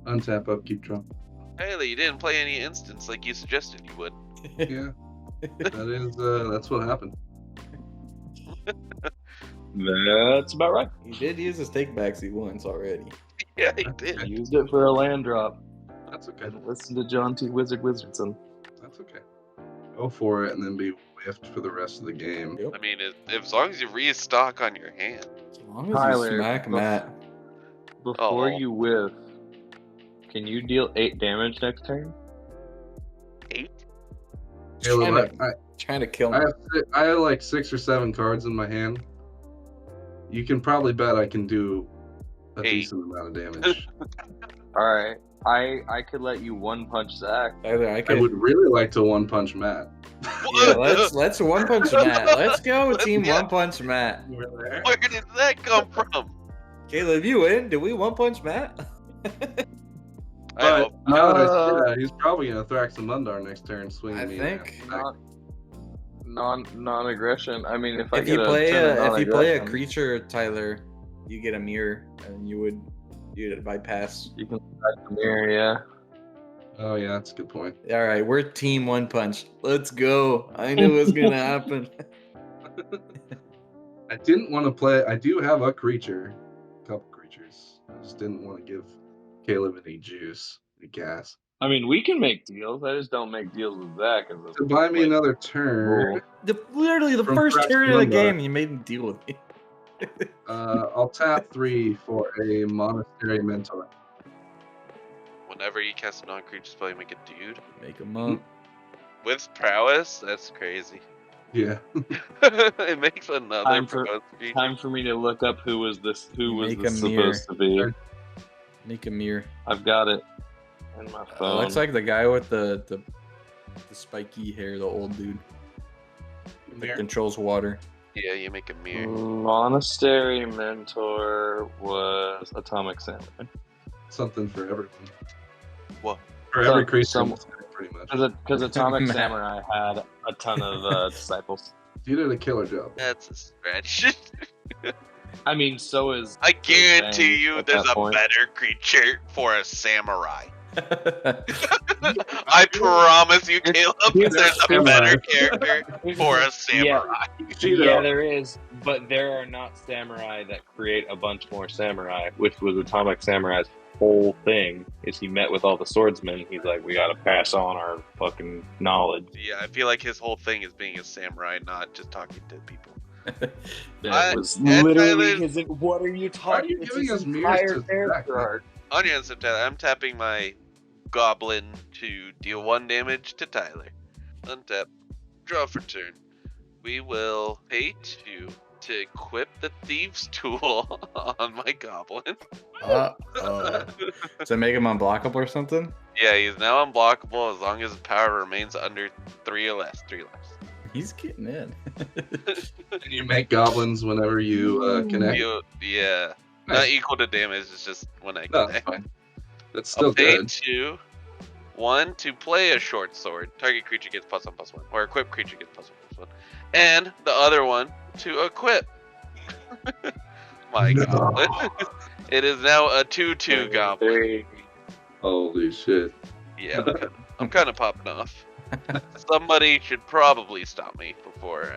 [SPEAKER 5] Untap, upkeep, draw.
[SPEAKER 3] Haley, you didn't play any instants like you suggested you would.
[SPEAKER 5] Yeah. That's what happened.
[SPEAKER 4] That's about right.
[SPEAKER 2] He did use his take backsies once already.
[SPEAKER 3] Yeah, he did.
[SPEAKER 4] Used it for a land drop.
[SPEAKER 5] That's okay.
[SPEAKER 4] And listen to John T. Wizardson.
[SPEAKER 5] That's okay. Go for it and then be whiffed for the rest of the game.
[SPEAKER 2] Yep.
[SPEAKER 3] I mean, as long as you restock on your hand.
[SPEAKER 2] As long as
[SPEAKER 4] Tyler,
[SPEAKER 2] you smack Matt.
[SPEAKER 4] Before
[SPEAKER 3] Oh.
[SPEAKER 4] you whiff, can you deal 8 damage next turn?
[SPEAKER 3] 8?
[SPEAKER 5] Caleb,
[SPEAKER 2] Trying to kill
[SPEAKER 5] I
[SPEAKER 2] me.
[SPEAKER 5] have like 6 or 7 cards in my hand. You can probably bet I can do a
[SPEAKER 3] 8.
[SPEAKER 5] decent amount of damage.
[SPEAKER 4] Alright. I could let you one punch Zach.
[SPEAKER 2] Either I
[SPEAKER 5] I
[SPEAKER 2] could.
[SPEAKER 5] would really like to one punch Matt.
[SPEAKER 2] Yeah, let's one punch Matt. Let's go team
[SPEAKER 3] Yeah.
[SPEAKER 2] one punch Matt.
[SPEAKER 5] Over there.
[SPEAKER 3] Where did that come from?
[SPEAKER 2] Caleb, you win. Did we one punch Matt?
[SPEAKER 3] I
[SPEAKER 5] But
[SPEAKER 3] hope.
[SPEAKER 5] now that I see that, he's probably gonna Thraximundar next turn, swing
[SPEAKER 2] I
[SPEAKER 5] me.
[SPEAKER 2] think.
[SPEAKER 4] Non-aggression. I mean, if I
[SPEAKER 2] If you
[SPEAKER 4] get
[SPEAKER 2] play
[SPEAKER 4] a
[SPEAKER 2] a creature, Tyler, you get a mirror, and you'd bypass.
[SPEAKER 4] you can back the mirror, yeah.
[SPEAKER 5] Oh yeah, that's a good point.
[SPEAKER 2] All right, we're team one punch. Let's go. I knew it was gonna happen.
[SPEAKER 5] I didn't want to play. I do have a creature, a couple creatures. I just didn't want to give Caleb any juice, any gas.
[SPEAKER 4] I mean, we can make deals. I just don't make deals with Zach.
[SPEAKER 5] To buy me another turn,
[SPEAKER 2] Literally the
[SPEAKER 5] From
[SPEAKER 2] first turn of the
[SPEAKER 5] Thraximundar.
[SPEAKER 2] game, you made me deal with me.
[SPEAKER 5] I'll tap 3 for a Monastery Mentor.
[SPEAKER 3] Whenever you cast a non-creature spell, you make a dude.
[SPEAKER 2] Make a monk.
[SPEAKER 3] With prowess? That's crazy.
[SPEAKER 5] Yeah.
[SPEAKER 3] It makes another
[SPEAKER 4] Time for-
[SPEAKER 3] prowess feature.
[SPEAKER 4] Time for me to look up who was this
[SPEAKER 2] Make a
[SPEAKER 4] supposed to be.
[SPEAKER 2] Make a mirror.
[SPEAKER 4] I've got it in my phone.
[SPEAKER 2] Looks like the guy with the spiky hair, the old dude that controls water.
[SPEAKER 3] Yeah, you make a mirror.
[SPEAKER 4] Monastery Mentor was Atomic Samurai.
[SPEAKER 5] Something for everyone.
[SPEAKER 3] What?
[SPEAKER 5] For every
[SPEAKER 4] Some-
[SPEAKER 5] creature,
[SPEAKER 4] some-
[SPEAKER 5] pretty much.
[SPEAKER 4] Because Atomic
[SPEAKER 2] Matt.
[SPEAKER 4] Samurai had a ton of disciples.
[SPEAKER 5] You did a killer job.
[SPEAKER 3] That's a stretch.
[SPEAKER 4] I mean, so is.
[SPEAKER 3] I guarantee you
[SPEAKER 4] at
[SPEAKER 3] there's
[SPEAKER 4] that
[SPEAKER 3] a
[SPEAKER 4] point.
[SPEAKER 3] better creature for a samurai. I promise you, Caleb,
[SPEAKER 4] He's
[SPEAKER 3] there's a
[SPEAKER 5] samurai.
[SPEAKER 3] better character for a samurai.
[SPEAKER 4] Yeah, there is, but there are not samurai that create a bunch more samurai, which was Atomic Samurai's whole thing. Is he met with all the swordsmen? He's like, we gotta pass on our fucking knowledge.
[SPEAKER 3] Yeah, I feel like his whole thing is being a samurai, not just talking to people.
[SPEAKER 4] That was
[SPEAKER 3] and
[SPEAKER 4] literally
[SPEAKER 3] Tyler's-
[SPEAKER 4] his. What are you
[SPEAKER 5] Why are
[SPEAKER 4] talking?
[SPEAKER 5] you
[SPEAKER 4] It's
[SPEAKER 5] giving
[SPEAKER 4] his
[SPEAKER 5] us mirrors
[SPEAKER 4] entire
[SPEAKER 5] to
[SPEAKER 4] character
[SPEAKER 5] Zach?
[SPEAKER 4] arc.
[SPEAKER 3] On your answer, Tyler, I'm tapping my goblin to deal 1 damage to Tyler. Untap. Draw for turn. We will pay 2 to equip the Thieves' Tool on my goblin.
[SPEAKER 2] To make him unblockable or something?
[SPEAKER 3] Yeah, he's now unblockable as long as his power remains under 3 or less. 3 less.
[SPEAKER 2] He's getting in.
[SPEAKER 5] And you make goblins whenever you connect.
[SPEAKER 3] Yeah. Not
[SPEAKER 5] Nice.
[SPEAKER 3] equal to damage, it's just when I
[SPEAKER 5] No,
[SPEAKER 3] connect.
[SPEAKER 5] that's fine. That's still
[SPEAKER 3] I'll pay
[SPEAKER 5] good.
[SPEAKER 3] 2. 1 to play a short sword. Target creature gets +1/+1. Or equipped creature gets +1/+1. And the other one to equip. My
[SPEAKER 5] No.
[SPEAKER 3] goblin. It is now a 2/2 goblin.
[SPEAKER 5] Holy shit.
[SPEAKER 3] Yeah, I'm kind of popping off. Somebody should probably stop me before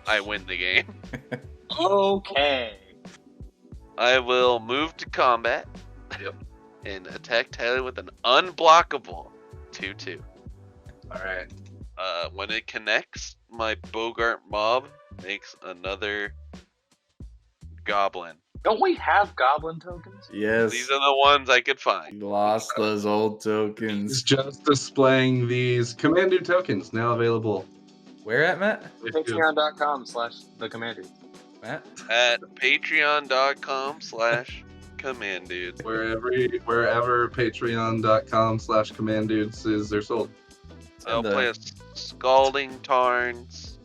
[SPEAKER 3] I win the game.
[SPEAKER 4] Okay.
[SPEAKER 3] I will move to combat.
[SPEAKER 5] Yep.
[SPEAKER 3] And attack Tyler with an unblockable 2/2.
[SPEAKER 5] Alright.
[SPEAKER 3] When it connects, my Bogart mob makes another goblin.
[SPEAKER 4] Don't we have goblin tokens?
[SPEAKER 2] Yes.
[SPEAKER 3] These are the ones I could find.
[SPEAKER 2] He lost those old
[SPEAKER 5] It's
[SPEAKER 2] tokens.
[SPEAKER 5] just displaying these Commander tokens now available.
[SPEAKER 2] Where at, Matt?
[SPEAKER 5] If you-
[SPEAKER 4] Patreon.com/thecommander.
[SPEAKER 2] Matt?
[SPEAKER 3] At patreon.com/commanddudes.
[SPEAKER 5] wherever patreon.com/commanddudes is they're sold.
[SPEAKER 3] I'll
[SPEAKER 2] And,
[SPEAKER 3] play a Scalding Tarns,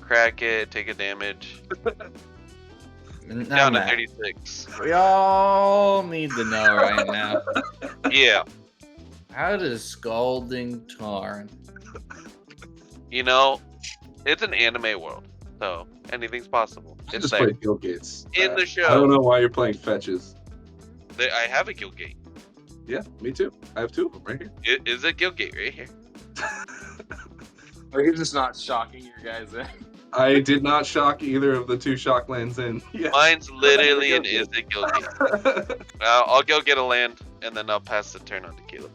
[SPEAKER 3] crack it, take a damage. Down to 36.
[SPEAKER 2] We all need to know right now.
[SPEAKER 3] Yeah,
[SPEAKER 2] How does Scalding Tarn?
[SPEAKER 3] you know, it's an anime world, so anything's possible.
[SPEAKER 5] I
[SPEAKER 3] It's
[SPEAKER 5] just
[SPEAKER 3] there.
[SPEAKER 5] played Guild Gates.
[SPEAKER 3] In the
[SPEAKER 5] I
[SPEAKER 3] show.
[SPEAKER 5] don't know why you're playing fetches.
[SPEAKER 3] I have a Guildgate.
[SPEAKER 5] Yeah, me too. I have 2 of them right here.
[SPEAKER 3] It is a Guildgate right here.
[SPEAKER 4] Or he's just not shocking your guys in.
[SPEAKER 5] I did not shock either of the 2 shock lands in. Yeah.
[SPEAKER 3] Mine's literally an is a Guildgate. I'll go get a land, and then I'll pass the turn on to Caleb.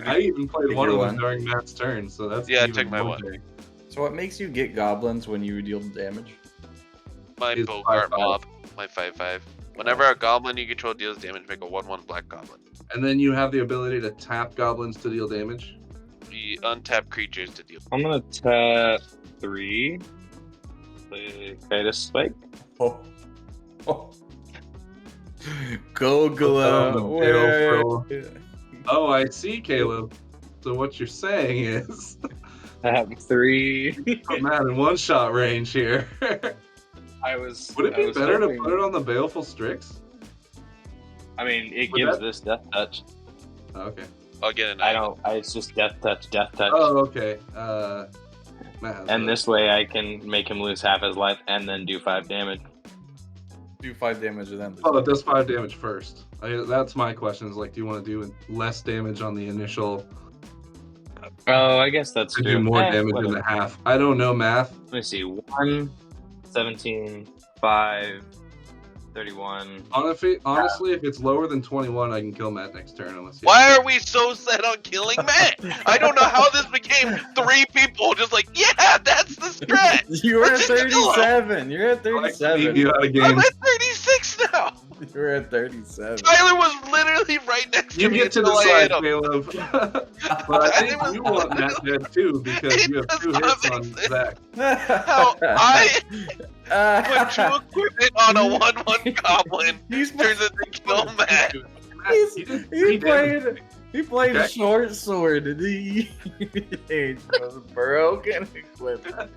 [SPEAKER 5] I even played
[SPEAKER 2] Take
[SPEAKER 5] one
[SPEAKER 2] your
[SPEAKER 5] of them
[SPEAKER 2] one.
[SPEAKER 5] during Matt's turn, so that's
[SPEAKER 3] Yeah, I
[SPEAKER 5] even
[SPEAKER 3] took my
[SPEAKER 5] more
[SPEAKER 3] one.
[SPEAKER 5] big.
[SPEAKER 2] So what makes you get goblins when you deal damage?
[SPEAKER 3] My
[SPEAKER 5] It's
[SPEAKER 3] Bogart
[SPEAKER 5] 5/5.
[SPEAKER 3] mob, my 5/5. Whenever a goblin you control deals damage, make a 1/1 black goblin.
[SPEAKER 5] And then you have the ability to tap goblins to deal damage.
[SPEAKER 3] We untap creatures to deal.
[SPEAKER 4] I'm gonna tap 3. Play Titus Spike.
[SPEAKER 2] Oh. Oh. Go
[SPEAKER 5] on the
[SPEAKER 2] Glow.
[SPEAKER 5] Baleful. Oh, I see, Caleb. So what you're saying is,
[SPEAKER 4] Tap 3.
[SPEAKER 5] put Matt in one-shot range here.
[SPEAKER 4] I was.
[SPEAKER 5] Would it
[SPEAKER 4] I
[SPEAKER 5] be
[SPEAKER 4] was
[SPEAKER 5] better to
[SPEAKER 4] hoping-
[SPEAKER 5] put it on the Baleful Strix?
[SPEAKER 4] I mean, it
[SPEAKER 5] Would
[SPEAKER 4] gives
[SPEAKER 5] that-
[SPEAKER 4] this death touch.
[SPEAKER 5] Oh, okay.
[SPEAKER 3] I'll get an
[SPEAKER 4] I don't. It's just death touch, death touch.
[SPEAKER 5] Oh, okay. Matt has
[SPEAKER 4] And
[SPEAKER 5] a-
[SPEAKER 4] this way, I can make him lose half his life and then do 5 damage.
[SPEAKER 2] Do 5 damage to them.
[SPEAKER 5] Oh, it does 5 damage first. That's my question. Is like, do you want to do less damage on the initial
[SPEAKER 4] Oh, I guess that's
[SPEAKER 5] to
[SPEAKER 4] true.
[SPEAKER 5] do more damage in
[SPEAKER 4] whatever.
[SPEAKER 5] the half? I don't know math.
[SPEAKER 4] Let me see. 1, 17, 5, 31.
[SPEAKER 5] Honestly, if it's lower than 21, I can kill Matt next turn. Unless
[SPEAKER 3] Why are we so set on killing Matt? I don't know how this became 3 people just like, yeah, that's the strat.
[SPEAKER 2] You're at
[SPEAKER 3] Let's just kill him.
[SPEAKER 2] 37. You're at
[SPEAKER 5] I like to leave
[SPEAKER 2] 37.
[SPEAKER 5] you out of
[SPEAKER 3] I'm
[SPEAKER 5] games.
[SPEAKER 3] at 36 now.
[SPEAKER 2] You're at 37.
[SPEAKER 3] Tyler was literally right next to
[SPEAKER 5] You
[SPEAKER 3] me
[SPEAKER 5] get to
[SPEAKER 3] until I
[SPEAKER 5] decide,
[SPEAKER 3] hit him.
[SPEAKER 5] Caleb. But I think you want Matt dead too because
[SPEAKER 3] It
[SPEAKER 5] you have
[SPEAKER 3] does
[SPEAKER 5] 2
[SPEAKER 3] not
[SPEAKER 5] hits
[SPEAKER 3] make
[SPEAKER 5] on
[SPEAKER 3] sense.
[SPEAKER 5] Zach.
[SPEAKER 3] How I put 2 equipment on a 1/1 goblin
[SPEAKER 2] He's
[SPEAKER 3] turns into kill Matt.
[SPEAKER 2] He's-
[SPEAKER 5] You did
[SPEAKER 2] he
[SPEAKER 5] 3 damage.
[SPEAKER 2] played. He played
[SPEAKER 5] Okay.
[SPEAKER 2] short sword and he was broken equipment.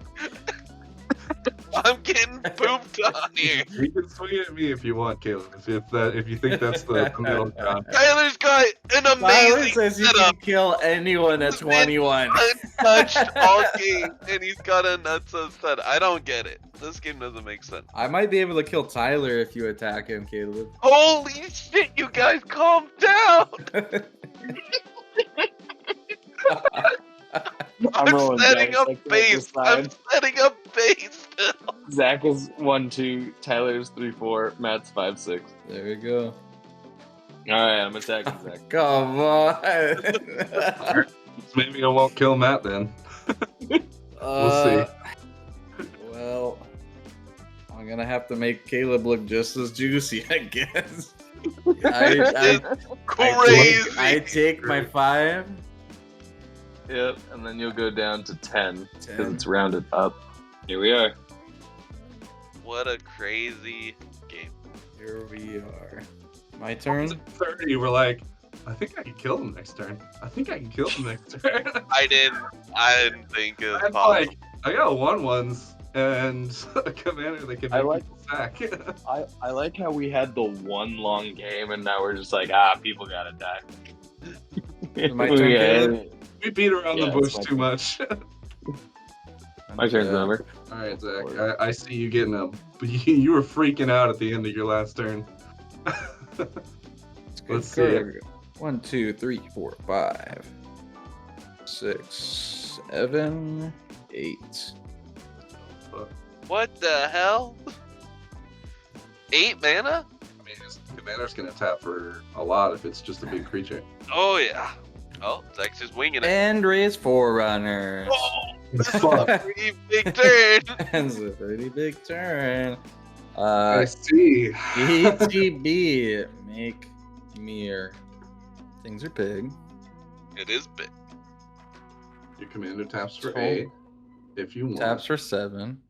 [SPEAKER 3] I'm getting pooped on here.
[SPEAKER 5] You can swing at me if you want, Caleb. If you think that's the middle ground.
[SPEAKER 3] Tyler's got an
[SPEAKER 2] Tyler
[SPEAKER 3] amazing
[SPEAKER 2] says you
[SPEAKER 3] setup.
[SPEAKER 2] can kill anyone at
[SPEAKER 3] He's been
[SPEAKER 2] 21.
[SPEAKER 3] untouched all game, and he's got a nutso set. I don't get it. This game doesn't make sense.
[SPEAKER 2] I might be able to kill Tyler if you attack him, Caleb.
[SPEAKER 3] Holy shit, you guys calm down! I'm
[SPEAKER 4] rolling
[SPEAKER 3] setting
[SPEAKER 4] dice,
[SPEAKER 3] up
[SPEAKER 4] I can't
[SPEAKER 3] base. I'm
[SPEAKER 4] decide.
[SPEAKER 3] setting up base still.
[SPEAKER 4] Zach is 1-2, Tyler's 3-4, Matt's 5-6.
[SPEAKER 2] There we go.
[SPEAKER 4] Alright, I'm attacking Zach.
[SPEAKER 2] Come on.
[SPEAKER 5] Maybe I won't kill Matt then. We'll see.
[SPEAKER 2] Well, I'm gonna have to make Caleb look just as juicy, I guess.
[SPEAKER 3] Crazy.
[SPEAKER 2] I take my 5.
[SPEAKER 4] Yep, and then you'll go down to 10 because
[SPEAKER 2] 10.
[SPEAKER 4] it's rounded up. Here we are.
[SPEAKER 3] What a crazy game.
[SPEAKER 2] Here we are. My turn.
[SPEAKER 5] 30, we're like, I think I can kill them next turn. I think I can kill them next turn.
[SPEAKER 3] I didn't think it was
[SPEAKER 5] I'm
[SPEAKER 3] possible.
[SPEAKER 5] like, I got 1/1s and a commander that can
[SPEAKER 4] I
[SPEAKER 5] make
[SPEAKER 4] like-
[SPEAKER 5] people sack.
[SPEAKER 4] I like how we had the one long game and now we're just like, people gotta die.
[SPEAKER 2] My turn, Caleb?
[SPEAKER 5] We beat around the
[SPEAKER 4] Yeah,
[SPEAKER 5] bush
[SPEAKER 4] it's
[SPEAKER 5] too much.
[SPEAKER 4] My turn's over.
[SPEAKER 5] All right, Zach. I see you getting you were freaking out at the end of your last turn. Let's see it.
[SPEAKER 2] 1, 2, 3, 4, 5, 6, 7, 8.
[SPEAKER 3] What the hell? 8 mana?
[SPEAKER 5] I mean, his commander's gonna tap for a lot if it's just a big creature.
[SPEAKER 3] Oh yeah. Oh, Zach's just winging it.
[SPEAKER 2] And raise Forerunners.
[SPEAKER 3] Oh, this is
[SPEAKER 5] Fuck.
[SPEAKER 3] a pretty big turn.
[SPEAKER 2] That's a pretty big turn.
[SPEAKER 5] I see.
[SPEAKER 2] ETB. Make mirror. Things are big.
[SPEAKER 3] It is big.
[SPEAKER 5] Your commander taps for
[SPEAKER 2] Oh.
[SPEAKER 5] 8. If you want.
[SPEAKER 2] Taps for 7.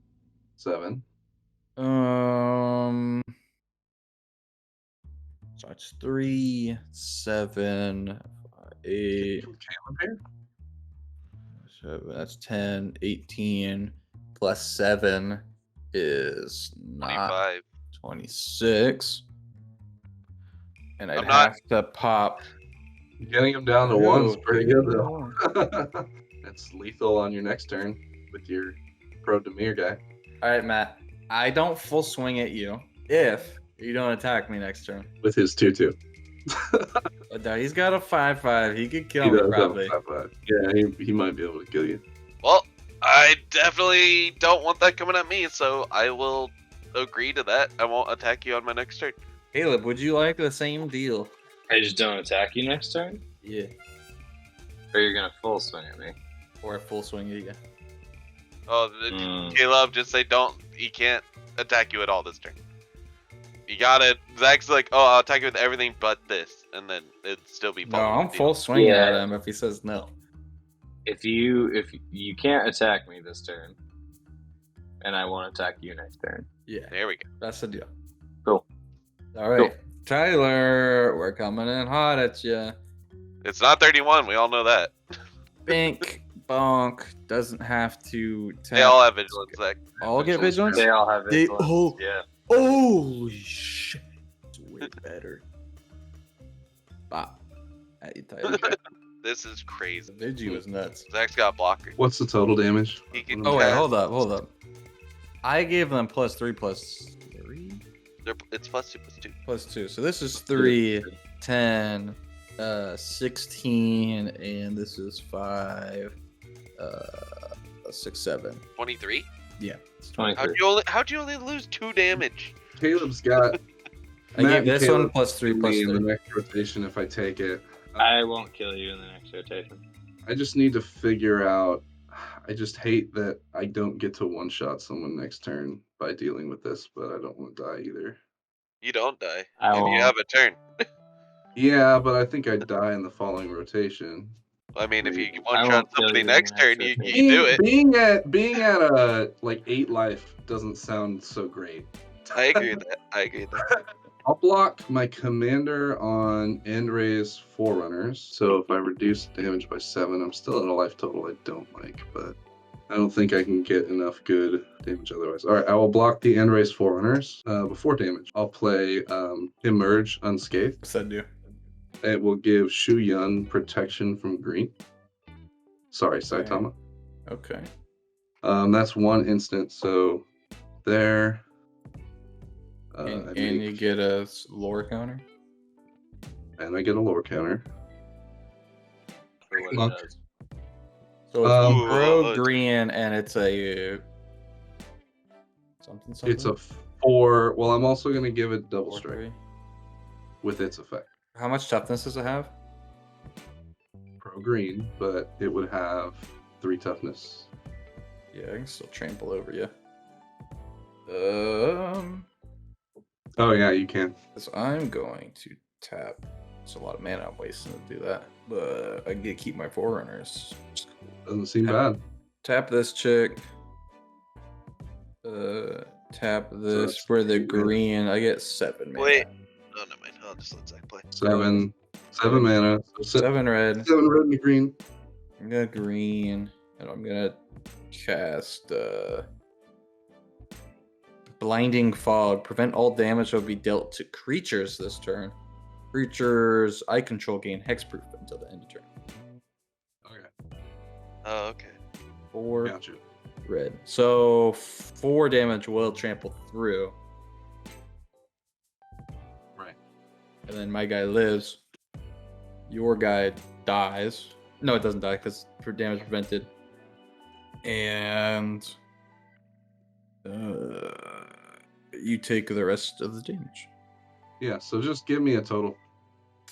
[SPEAKER 5] 7.
[SPEAKER 2] So it's 3, 7, 8.
[SPEAKER 5] Caleb here?
[SPEAKER 2] 7, that's 10, 18, plus 7 is not
[SPEAKER 3] 25.
[SPEAKER 2] 26. And I'd
[SPEAKER 3] I'm not-
[SPEAKER 2] have to pop.
[SPEAKER 5] Getting him down to 1 is
[SPEAKER 2] Ooh,
[SPEAKER 5] pretty good though. That's lethal on your next turn with your Pro Demir guy.
[SPEAKER 2] All right, Matt. I don't full swing at you if you don't attack me next turn.
[SPEAKER 5] With his 2/2.
[SPEAKER 2] Now, he's got a 5/5. He could kill
[SPEAKER 5] He
[SPEAKER 2] me
[SPEAKER 5] does have a
[SPEAKER 2] probably.
[SPEAKER 5] 5/5. Yeah, he might be able to kill you.
[SPEAKER 3] Well, I definitely don't want that coming at me, so I will agree to that. I won't attack you on my next turn.
[SPEAKER 2] Caleb, would you like the same deal?
[SPEAKER 4] I just don't attack you next turn?
[SPEAKER 2] Yeah.
[SPEAKER 4] Or you're gonna full swing at me?
[SPEAKER 2] Or a full swing at you.
[SPEAKER 3] Oh, Caleb, just say don't. He can't attack you at all this turn. You got it. Zach's like, oh, I'll attack you with everything but this, and then it'd still be.
[SPEAKER 2] No, I'm full swinging
[SPEAKER 4] Yeah.
[SPEAKER 2] at him if he says no.
[SPEAKER 4] If you can't attack me this turn, and I won't attack you next turn.
[SPEAKER 2] Yeah,
[SPEAKER 3] There we go.
[SPEAKER 2] that's the deal.
[SPEAKER 4] Cool.
[SPEAKER 2] All right, Tyler, we're coming in hot at you.
[SPEAKER 3] It's not 31. We all know that.
[SPEAKER 2] Bink, bonk, doesn't have to tap.
[SPEAKER 3] They all have vigilance, Zach.
[SPEAKER 2] All get vigilance?
[SPEAKER 4] They all have
[SPEAKER 2] They-
[SPEAKER 4] vigilance.
[SPEAKER 2] oh.
[SPEAKER 4] Yeah.
[SPEAKER 2] Holy shit. It's way better. Bop. At you, Tyler.
[SPEAKER 3] This is crazy.
[SPEAKER 2] Vigi was nuts.
[SPEAKER 3] Zach's got a blocker.
[SPEAKER 5] What's the total damage?
[SPEAKER 3] He can
[SPEAKER 2] Oh, wait,
[SPEAKER 3] cast-
[SPEAKER 2] hold up. I gave them +3/+3?
[SPEAKER 3] It's +2/+2.
[SPEAKER 2] +2. So this is 3, 10, 16, and this is 5, 6, 7.
[SPEAKER 3] 23.
[SPEAKER 2] Yeah. It's
[SPEAKER 4] 23.
[SPEAKER 3] How'd you only lose 2 damage?
[SPEAKER 5] Caleb's got.
[SPEAKER 2] I
[SPEAKER 5] Matt
[SPEAKER 2] gave
[SPEAKER 5] and
[SPEAKER 2] this
[SPEAKER 5] Caleb
[SPEAKER 2] one +3/+3.
[SPEAKER 5] me in the next rotation if I take it.
[SPEAKER 4] I won't kill you in the next rotation.
[SPEAKER 5] I just need to figure out. I just hate that I don't get to one-shot someone next turn by dealing with this, but I don't want to die either.
[SPEAKER 3] You don't die.
[SPEAKER 4] I
[SPEAKER 3] And you
[SPEAKER 4] won't.
[SPEAKER 3] have a turn.
[SPEAKER 5] Yeah, but I think I'd die in the following rotation.
[SPEAKER 3] I mean, if you
[SPEAKER 4] I
[SPEAKER 3] one-shot
[SPEAKER 4] won't kill
[SPEAKER 3] somebody
[SPEAKER 4] you in the
[SPEAKER 3] next
[SPEAKER 4] next
[SPEAKER 3] turn, you
[SPEAKER 4] rotation.
[SPEAKER 3] do it.
[SPEAKER 5] Being at a like 8 life doesn't sound so great.
[SPEAKER 3] I agree with that.
[SPEAKER 5] I'll block my commander on end raise Forerunners. So if I reduce damage by 7, I'm still at a life total I don't like, but I don't think I can get enough good damage otherwise. All right, I will block the End Race Forerunners before damage. I'll play Emerge Unscathed.
[SPEAKER 2] What's that do?
[SPEAKER 5] It will give Shu Yun protection from green. Sorry, Saitama.
[SPEAKER 2] Okay.
[SPEAKER 5] That's one instant, so there.
[SPEAKER 2] And you get a lore counter?
[SPEAKER 5] And I get a lore counter.
[SPEAKER 4] For what
[SPEAKER 5] Monk.
[SPEAKER 4] it does.
[SPEAKER 2] So if you
[SPEAKER 3] Ooh,
[SPEAKER 2] grow green and it's a something.
[SPEAKER 5] It's a 4. Well, I'm also going to give it double
[SPEAKER 2] 4/3.
[SPEAKER 5] strike with its effect.
[SPEAKER 2] How much toughness does it have?
[SPEAKER 5] Pro green, but it would have 3 toughness.
[SPEAKER 2] Yeah, I can still trample over you.
[SPEAKER 5] Oh yeah, you can.
[SPEAKER 2] So I'm going to tap. It's a lot of mana I'm wasting to do that, but I get to keep my Forerunners.
[SPEAKER 5] Doesn't seem bad.
[SPEAKER 2] Tap this chick. Tap this
[SPEAKER 5] that's
[SPEAKER 2] for the
[SPEAKER 5] 8 mana.
[SPEAKER 2] green. I get 7 mana.
[SPEAKER 3] Wait. No, never mind. I'll just let Zach play.
[SPEAKER 5] 7 mana. So
[SPEAKER 2] 7 red.
[SPEAKER 5] 7 red and a green.
[SPEAKER 2] I'm gonna green, and I'm gonna cast Blinding Fog. Prevent all damage that will be dealt to creatures this turn. Creatures I control gain hexproof until the end of turn.
[SPEAKER 5] Okay,
[SPEAKER 3] Oh, okay.
[SPEAKER 2] 4
[SPEAKER 5] gotcha.
[SPEAKER 2] red. So 4 damage will trample through.
[SPEAKER 5] Right.
[SPEAKER 2] And then my guy lives. Your guy dies. No, it doesn't die because for damage prevented. And you take the rest of the damage.
[SPEAKER 5] Yeah, so just give me a total.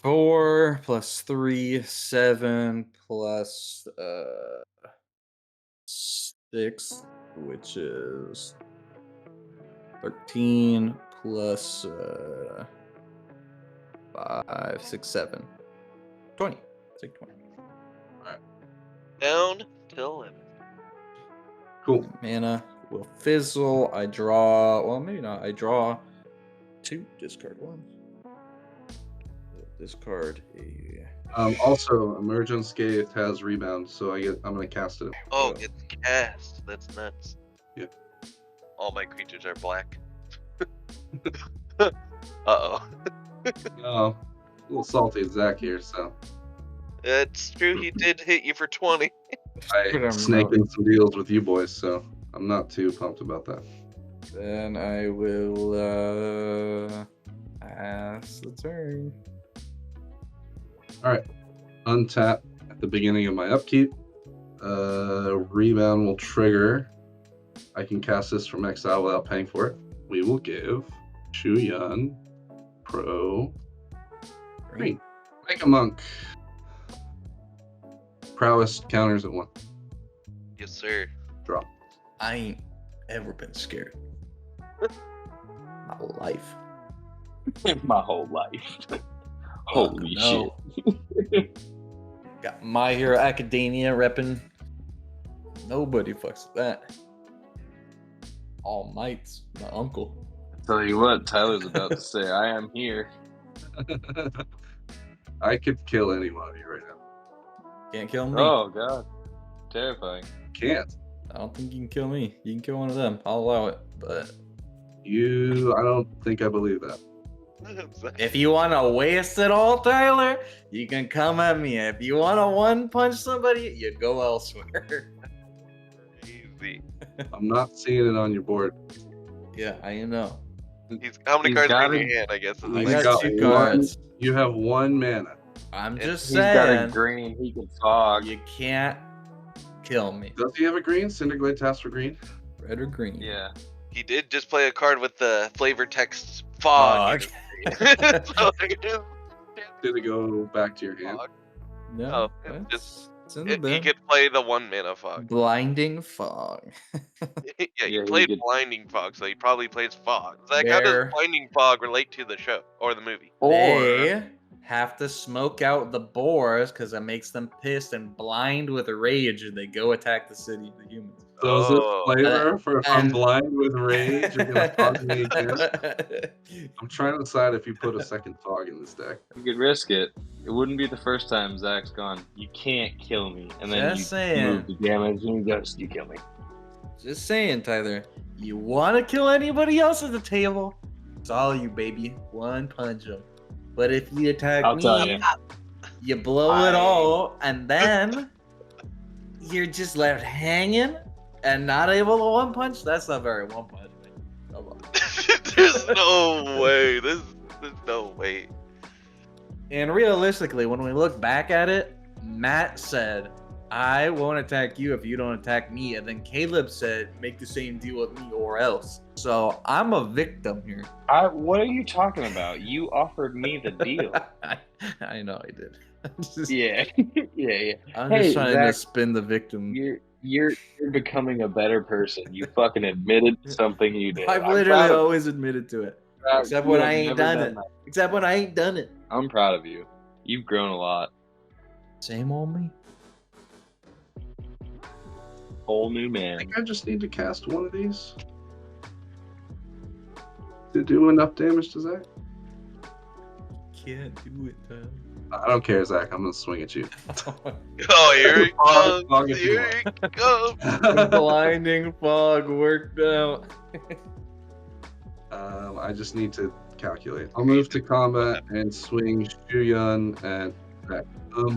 [SPEAKER 2] 4 plus 3, 7 plus 6, which is 13 plus 5, 6, 7. 20. Take 20.
[SPEAKER 3] Down to 11.
[SPEAKER 5] Cool.
[SPEAKER 2] Mana will fizzle. I draw. Well, maybe not. I draw 2. Discard 1. Discard a.
[SPEAKER 5] Also, Emerge Unscathed has rebound, so I'm gonna cast it.
[SPEAKER 3] Oh, it's cast. That's nuts.
[SPEAKER 5] Yeah.
[SPEAKER 3] All my creatures are black. Uh-oh.
[SPEAKER 5] Oh, a little salty Zach here, so
[SPEAKER 3] It's true, he did hit you for 20.
[SPEAKER 5] I snaked in some deals with you boys, so I'm not too pumped about that.
[SPEAKER 2] Then I will pass the turn.
[SPEAKER 5] Alright. Untap at the beginning of my upkeep. Rebound will trigger. I can cast this from exile without paying for it. We will give Shu Yun Pro Green. Make a monk. Prowess counters at 1.
[SPEAKER 3] Yes, sir.
[SPEAKER 5] Drop.
[SPEAKER 2] I ain't ever been scared. My life.
[SPEAKER 4] My whole life. Holy
[SPEAKER 2] no.
[SPEAKER 4] shit.
[SPEAKER 2] Got My Hero Academia repping. Nobody fucks with that. All Might's my uncle.
[SPEAKER 4] Tell you what, Tyler's about to say, I am here.
[SPEAKER 5] I could kill any one of you right now.
[SPEAKER 2] Can't kill me.
[SPEAKER 4] Oh, God. Terrifying.
[SPEAKER 5] Can't.
[SPEAKER 2] I don't think you can kill me. You can kill one of them. I'll allow it. But
[SPEAKER 5] I don't think I believe that.
[SPEAKER 2] if you want to waste it all, Tyler, you can come at me. If you want to one punch somebody, you go elsewhere.
[SPEAKER 3] Easy.
[SPEAKER 5] I'm not seeing it on your board.
[SPEAKER 2] Yeah, I know.
[SPEAKER 3] How many
[SPEAKER 4] He's
[SPEAKER 3] cards are
[SPEAKER 4] got
[SPEAKER 3] in
[SPEAKER 4] it.
[SPEAKER 3] your hand, I guess? is
[SPEAKER 2] I
[SPEAKER 3] the
[SPEAKER 5] He's
[SPEAKER 2] got
[SPEAKER 5] got
[SPEAKER 2] 2
[SPEAKER 5] one.
[SPEAKER 2] cards.
[SPEAKER 5] You have 1 mana.
[SPEAKER 2] I'm just
[SPEAKER 4] He's got a
[SPEAKER 2] saying,
[SPEAKER 4] green, he can fog.
[SPEAKER 2] you can't kill me.
[SPEAKER 5] Does he have a green? Cinderglade task for green?
[SPEAKER 2] Red or green?
[SPEAKER 4] Yeah.
[SPEAKER 3] He did just play a card with the flavor text fog. So, like,
[SPEAKER 5] Did it go back to your hand?
[SPEAKER 3] fog.
[SPEAKER 2] No,
[SPEAKER 3] Oh,
[SPEAKER 2] it's in the
[SPEAKER 3] He
[SPEAKER 2] bin.
[SPEAKER 3] could play the 1 mana fog.
[SPEAKER 2] Blinding Fog.
[SPEAKER 3] Yeah,
[SPEAKER 4] Yeah,
[SPEAKER 3] he
[SPEAKER 4] he
[SPEAKER 3] played
[SPEAKER 4] could-
[SPEAKER 3] Blinding Fog, so he probably plays Fog. Zach, how
[SPEAKER 2] There.
[SPEAKER 3] does Blinding Fog relate to the show or the movie?
[SPEAKER 2] They have to smoke out the boars because it makes them pissed and blind with rage, and they go attack the city, the humans.
[SPEAKER 5] So is this
[SPEAKER 3] Oh.
[SPEAKER 5] flavor for if I'm
[SPEAKER 2] and-
[SPEAKER 5] blind with rage, you're gonna fog me again? I'm trying to decide if you put a second fog in this deck.
[SPEAKER 4] You could risk it. It wouldn't be the first time Zach's gone, you can't kill me. And then
[SPEAKER 2] Just
[SPEAKER 4] you
[SPEAKER 2] saying.
[SPEAKER 4] move the damage and you kill me.
[SPEAKER 2] Just saying, Tyler. You want to kill anybody else at the table? It's all you, baby. One punch them. But if you attack
[SPEAKER 4] I'll
[SPEAKER 2] me,
[SPEAKER 4] tell you.
[SPEAKER 2] you blow it all, and then you're just left hanging and not able to one punch. That's not very one punch. Come on.
[SPEAKER 3] There's no way. There's no way.
[SPEAKER 2] And realistically, when we look back at it, Matt said, I won't attack you if you don't attack me. And then Caleb said, make the same deal with me or else. So I'm a victim here.
[SPEAKER 4] What are you talking about? You offered me the deal.
[SPEAKER 2] I know I did.
[SPEAKER 4] Yeah. yeah.
[SPEAKER 2] I'm
[SPEAKER 4] Hey,
[SPEAKER 2] just trying to
[SPEAKER 4] Zach,
[SPEAKER 2] spin the victim.
[SPEAKER 4] You're becoming a better person. You fucking admitted to something you did.
[SPEAKER 2] I've
[SPEAKER 4] I'm
[SPEAKER 2] literally
[SPEAKER 4] proud of
[SPEAKER 2] always admitted to it.
[SPEAKER 4] you.
[SPEAKER 2] Except
[SPEAKER 4] You
[SPEAKER 2] when
[SPEAKER 4] have
[SPEAKER 2] I ain't
[SPEAKER 4] never
[SPEAKER 2] done it.
[SPEAKER 4] that.
[SPEAKER 2] Except when I ain't done it.
[SPEAKER 4] I'm proud of you. You've grown a lot.
[SPEAKER 2] Same old me.
[SPEAKER 4] Whole new
[SPEAKER 5] I
[SPEAKER 4] man.
[SPEAKER 5] think I just need to cast one of these to do enough damage to Zach.
[SPEAKER 2] Can't do it, Tyler.
[SPEAKER 5] I don't care, Zach. I'm gonna swing at you.
[SPEAKER 3] Oh, here it
[SPEAKER 5] Fog
[SPEAKER 3] comes.
[SPEAKER 5] if you
[SPEAKER 3] Here it comes.
[SPEAKER 2] The blinding fog worked out.
[SPEAKER 5] I just need to calculate. I'll move to combat and swing Shuyun at Zach.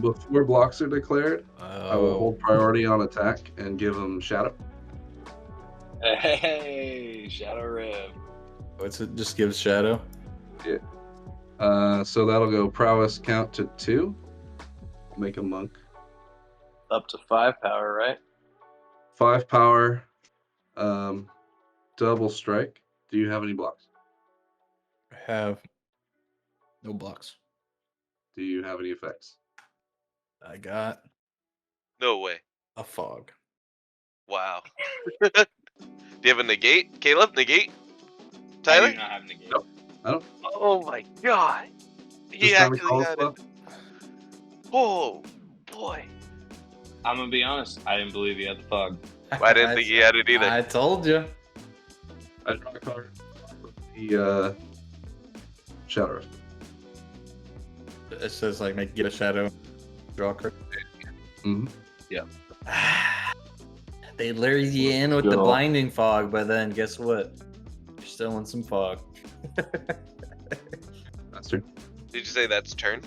[SPEAKER 5] Before blocks are declared, I will hold priority on attack and give him shadow.
[SPEAKER 4] Hey, Shadow Rev.
[SPEAKER 2] What's it? Just gives shadow.
[SPEAKER 5] So that'll go prowess count to 2. Make a monk.
[SPEAKER 4] Up to 5 power, right?
[SPEAKER 5] 5 power. Double strike. Do you have any blocks?
[SPEAKER 2] I have no blocks.
[SPEAKER 5] Do you have any effects?
[SPEAKER 2] I got
[SPEAKER 3] No way.
[SPEAKER 2] a fog.
[SPEAKER 3] Wow. Do you have a negate? Caleb, negate?
[SPEAKER 4] I
[SPEAKER 3] Tyler?
[SPEAKER 4] do not have negate.
[SPEAKER 5] No.
[SPEAKER 3] Oh my god. He
[SPEAKER 5] Just
[SPEAKER 3] actually
[SPEAKER 5] call
[SPEAKER 3] had
[SPEAKER 5] it
[SPEAKER 3] it. Oh boy.
[SPEAKER 4] I'm gonna be honest. I didn't believe you had the fog.
[SPEAKER 3] I didn't think he had it either.
[SPEAKER 2] I told you.
[SPEAKER 5] I draw a card. The shadow.
[SPEAKER 2] It says like get a shadow, draw a card.
[SPEAKER 5] Mm-hmm.
[SPEAKER 2] They lure you in with the
[SPEAKER 4] go.
[SPEAKER 2] blinding fog, but then guess what? You're still in some fog.
[SPEAKER 5] Master.
[SPEAKER 3] Did you say that's turn?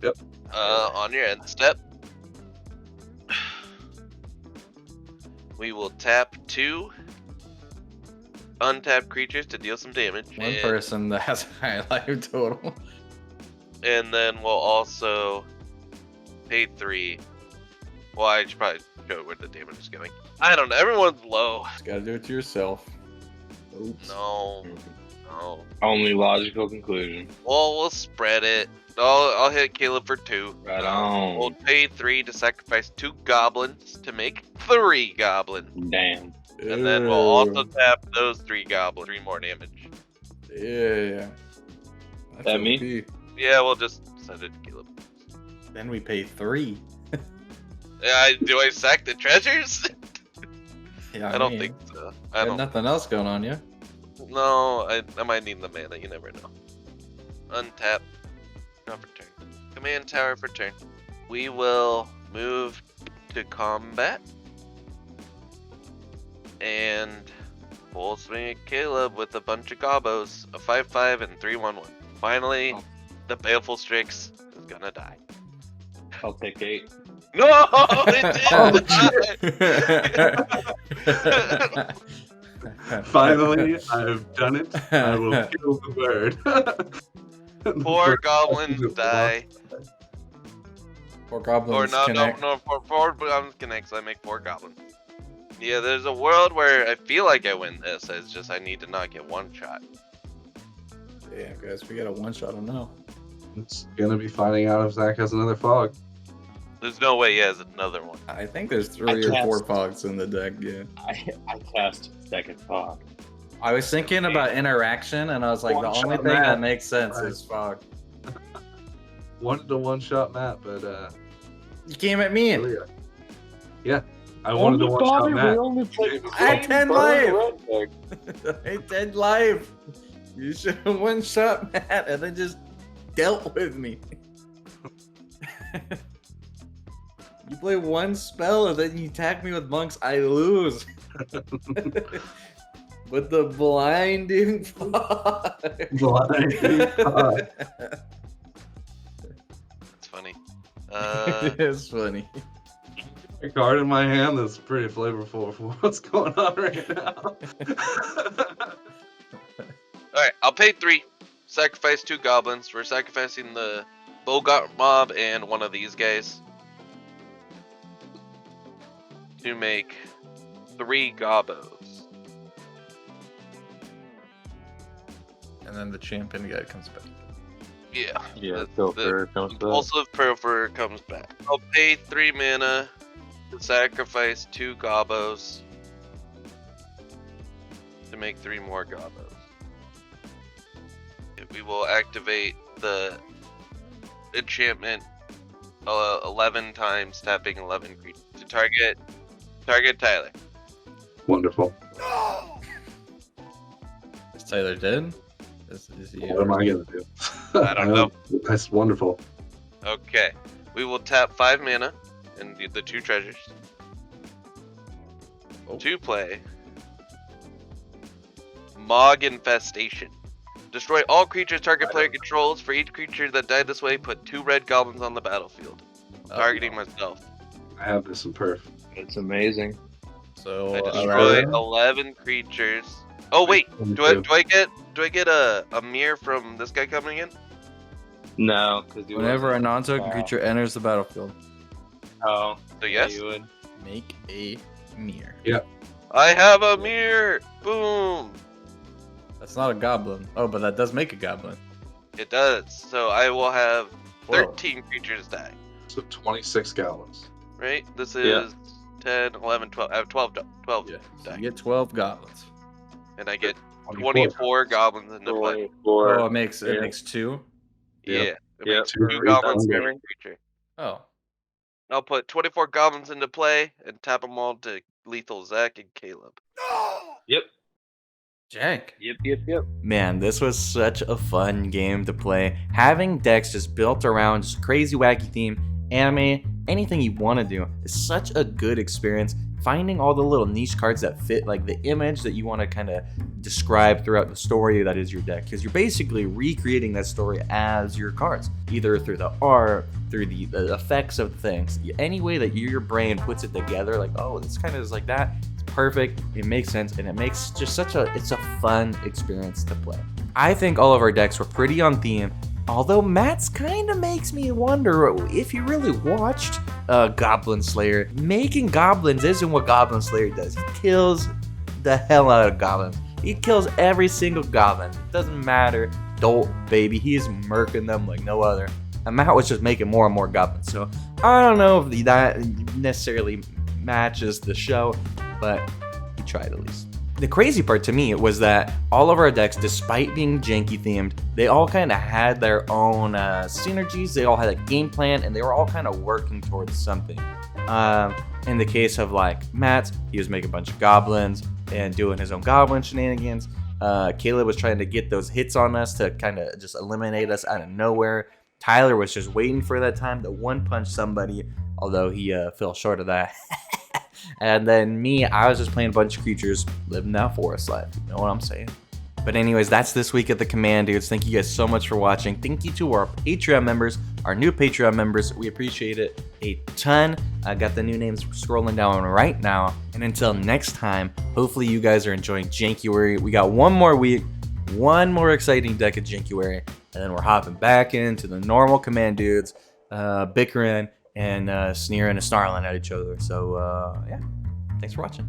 [SPEAKER 5] Yep.
[SPEAKER 3] On your end step. We will tap 2 untapped creatures to deal some damage.
[SPEAKER 2] One person that has a high life total.
[SPEAKER 3] And then we'll also pay 3. Well, I should probably show where the damage is going. I don't know. Everyone's low.
[SPEAKER 2] Just gotta do it to yourself. Oops.
[SPEAKER 3] No.
[SPEAKER 4] Only logical conclusion.
[SPEAKER 3] Well, we'll spread it. I'll hit Caleb for 2.
[SPEAKER 4] Right on.
[SPEAKER 3] We'll pay 3 to sacrifice 2 goblins to make 3 goblins.
[SPEAKER 4] Damn.
[SPEAKER 3] And then we'll also tap those 3 goblins. 3 more damage.
[SPEAKER 2] Yeah. That's
[SPEAKER 4] That me?
[SPEAKER 2] OP.
[SPEAKER 3] Yeah, we'll just send it to Caleb.
[SPEAKER 2] Then we pay 3.
[SPEAKER 3] Do I sack the treasures?
[SPEAKER 2] Yeah,
[SPEAKER 3] I don't
[SPEAKER 2] mean,
[SPEAKER 3] think so. I
[SPEAKER 2] got
[SPEAKER 3] don't.
[SPEAKER 2] nothing else going on, yeah.
[SPEAKER 3] No, I might need the mana. You never know. Untap. Draw for turn. Command tower for turn. We will move to combat. And we'll swing at Caleb with a bunch of gobos. A 5/5 and 3/1/1. Finally, the Baleful Strix is gonna die.
[SPEAKER 4] I'll take 8.
[SPEAKER 3] No! It did!
[SPEAKER 5] Finally, I've done it. I will kill the bird.
[SPEAKER 3] 4 goblins die.
[SPEAKER 2] 4 goblins
[SPEAKER 3] Or no,
[SPEAKER 2] connect.
[SPEAKER 3] no, 4 goblins connect, so I make 4 goblins. Yeah, there's a world where I feel like I win this. It's just I need to not get one shot.
[SPEAKER 2] Yeah, guys, we got a one shot on now.
[SPEAKER 5] It's gonna be finding out if Zach has another fog.
[SPEAKER 3] There's no way he has another one.
[SPEAKER 2] I think there's 3 or 4 fogs in the deck, yeah.
[SPEAKER 4] I cast second fog.
[SPEAKER 2] I was thinking about interaction, and I was like,
[SPEAKER 5] One
[SPEAKER 2] the only
[SPEAKER 5] shot
[SPEAKER 2] thing that
[SPEAKER 5] mad.
[SPEAKER 2] makes sense
[SPEAKER 5] Right.
[SPEAKER 2] is fog.
[SPEAKER 5] wanted to one-shot Matt, but
[SPEAKER 2] You came at me.
[SPEAKER 5] here we are. Yeah, I wanted to one-shot Matt.
[SPEAKER 2] I had 10 life. I had 10 life. You should have one-shot Matt and then just dealt with me. You play one spell and then you attack me with monks, I lose. With the blinding fog.
[SPEAKER 3] It's funny.
[SPEAKER 2] It's funny.
[SPEAKER 5] A card in my hand that's pretty flavorful for what's going on right now.
[SPEAKER 3] Alright, I'll pay 3. Sacrifice 2 goblins. We're sacrificing the Bogart mob and one of these guys. To make 3 gobos.
[SPEAKER 2] And then the champion guy comes back.
[SPEAKER 3] Yeah.
[SPEAKER 4] Yeah,
[SPEAKER 3] the
[SPEAKER 4] Pilfer comes back.
[SPEAKER 3] Impulsive Pilfer comes back. I'll pay 3 mana to sacrifice 2 gobos to make 3 more gobos. We will activate the enchantment 11 times, tapping 11 creatures to target Tyler.
[SPEAKER 5] Wonderful.
[SPEAKER 2] Is Tyler dead? Is he
[SPEAKER 5] What am I gonna do?
[SPEAKER 3] I don't know.
[SPEAKER 5] That's wonderful.
[SPEAKER 3] Okay, we will tap 5 mana and the 2 treasures to play Mog Infestation. Destroy all creatures target player controls. For each creature that died this way, put 2 red goblins on the battlefield. Targeting myself.
[SPEAKER 5] I have this in perf.
[SPEAKER 4] It's amazing.
[SPEAKER 2] So
[SPEAKER 3] I destroy 11 creatures. Oh wait, do I get a mirror from this guy coming in?
[SPEAKER 4] No, because
[SPEAKER 2] whenever a non-token creature enters the battlefield,
[SPEAKER 4] Oh,
[SPEAKER 3] So yes,
[SPEAKER 4] you would.
[SPEAKER 2] make a mirror.
[SPEAKER 3] I have a mirror. Boom.
[SPEAKER 2] That's not a goblin. Oh, but that does make a goblin.
[SPEAKER 3] It does. So I will have
[SPEAKER 2] Whoa.
[SPEAKER 3] 13 creatures die.
[SPEAKER 5] So 26 gallons.
[SPEAKER 3] Right? This
[SPEAKER 4] Yeah.
[SPEAKER 3] is 10, 11, 12. I have 12
[SPEAKER 2] Yeah. So
[SPEAKER 3] die.
[SPEAKER 2] you get 12 goblins.
[SPEAKER 3] And I get 24 goblins into play.
[SPEAKER 2] Oh, it makes 2.
[SPEAKER 3] Yeah.
[SPEAKER 5] Yep.
[SPEAKER 3] It
[SPEAKER 4] Yep.
[SPEAKER 3] makes 2 goblins for every creature.
[SPEAKER 2] Oh.
[SPEAKER 3] I'll put 24 goblins into play and tap them all to lethal Zach and Caleb.
[SPEAKER 4] Yep.
[SPEAKER 2] Jack.
[SPEAKER 4] Yep.
[SPEAKER 2] Man, this was such a fun game to play. Having decks just built around just crazy wacky theme, anime, anything you want to do is such a good experience. Finding all the little niche cards that fit like the image that you want to kind of describe throughout the story that is your deck, because you're basically recreating that story as your cards, either through the art, through the effects of things, any way that your brain puts it together, like, oh, this kind of is like that. It's perfect, it makes sense, and it makes just it's a fun experience to play. I think all of our decks were pretty on theme, although Matt's kind of makes me wonder if you really watched Goblin Slayer. Making goblins isn't what Goblin Slayer does. He kills the hell out of goblins. He kills every single goblin. It doesn't matter. Dolt, baby. He's murking them like no other. And Matt was just making more and more goblins. So I don't know if that necessarily matches the show, but he tried at least. The crazy part to me was that all of our decks, despite being janky themed, they all kind of had their own synergies. They all had a game plan, and they were all kind of working towards something. In the case of like Matt's, he was making a bunch of goblins and doing his own goblin shenanigans. Caleb was trying to get those hits on us to kind of just eliminate us out of nowhere. Tyler was just waiting for that time to one-punch somebody, although he fell short of that. And then me, I was just playing a bunch of creatures, living that forest life. You know what I'm saying? But anyways, that's this week at the Command Dudes. Thank you guys so much for watching. Thank you to our Patreon members, our new Patreon members. We appreciate it a ton. I got the new names scrolling down right now. And until next time, hopefully you guys are enjoying JANKUARY. We got one more week, one more exciting deck of JANKUARY, and then we're hopping back into the normal Command Dudes, bickering and sneering and snarling at each other. So yeah, thanks for watching.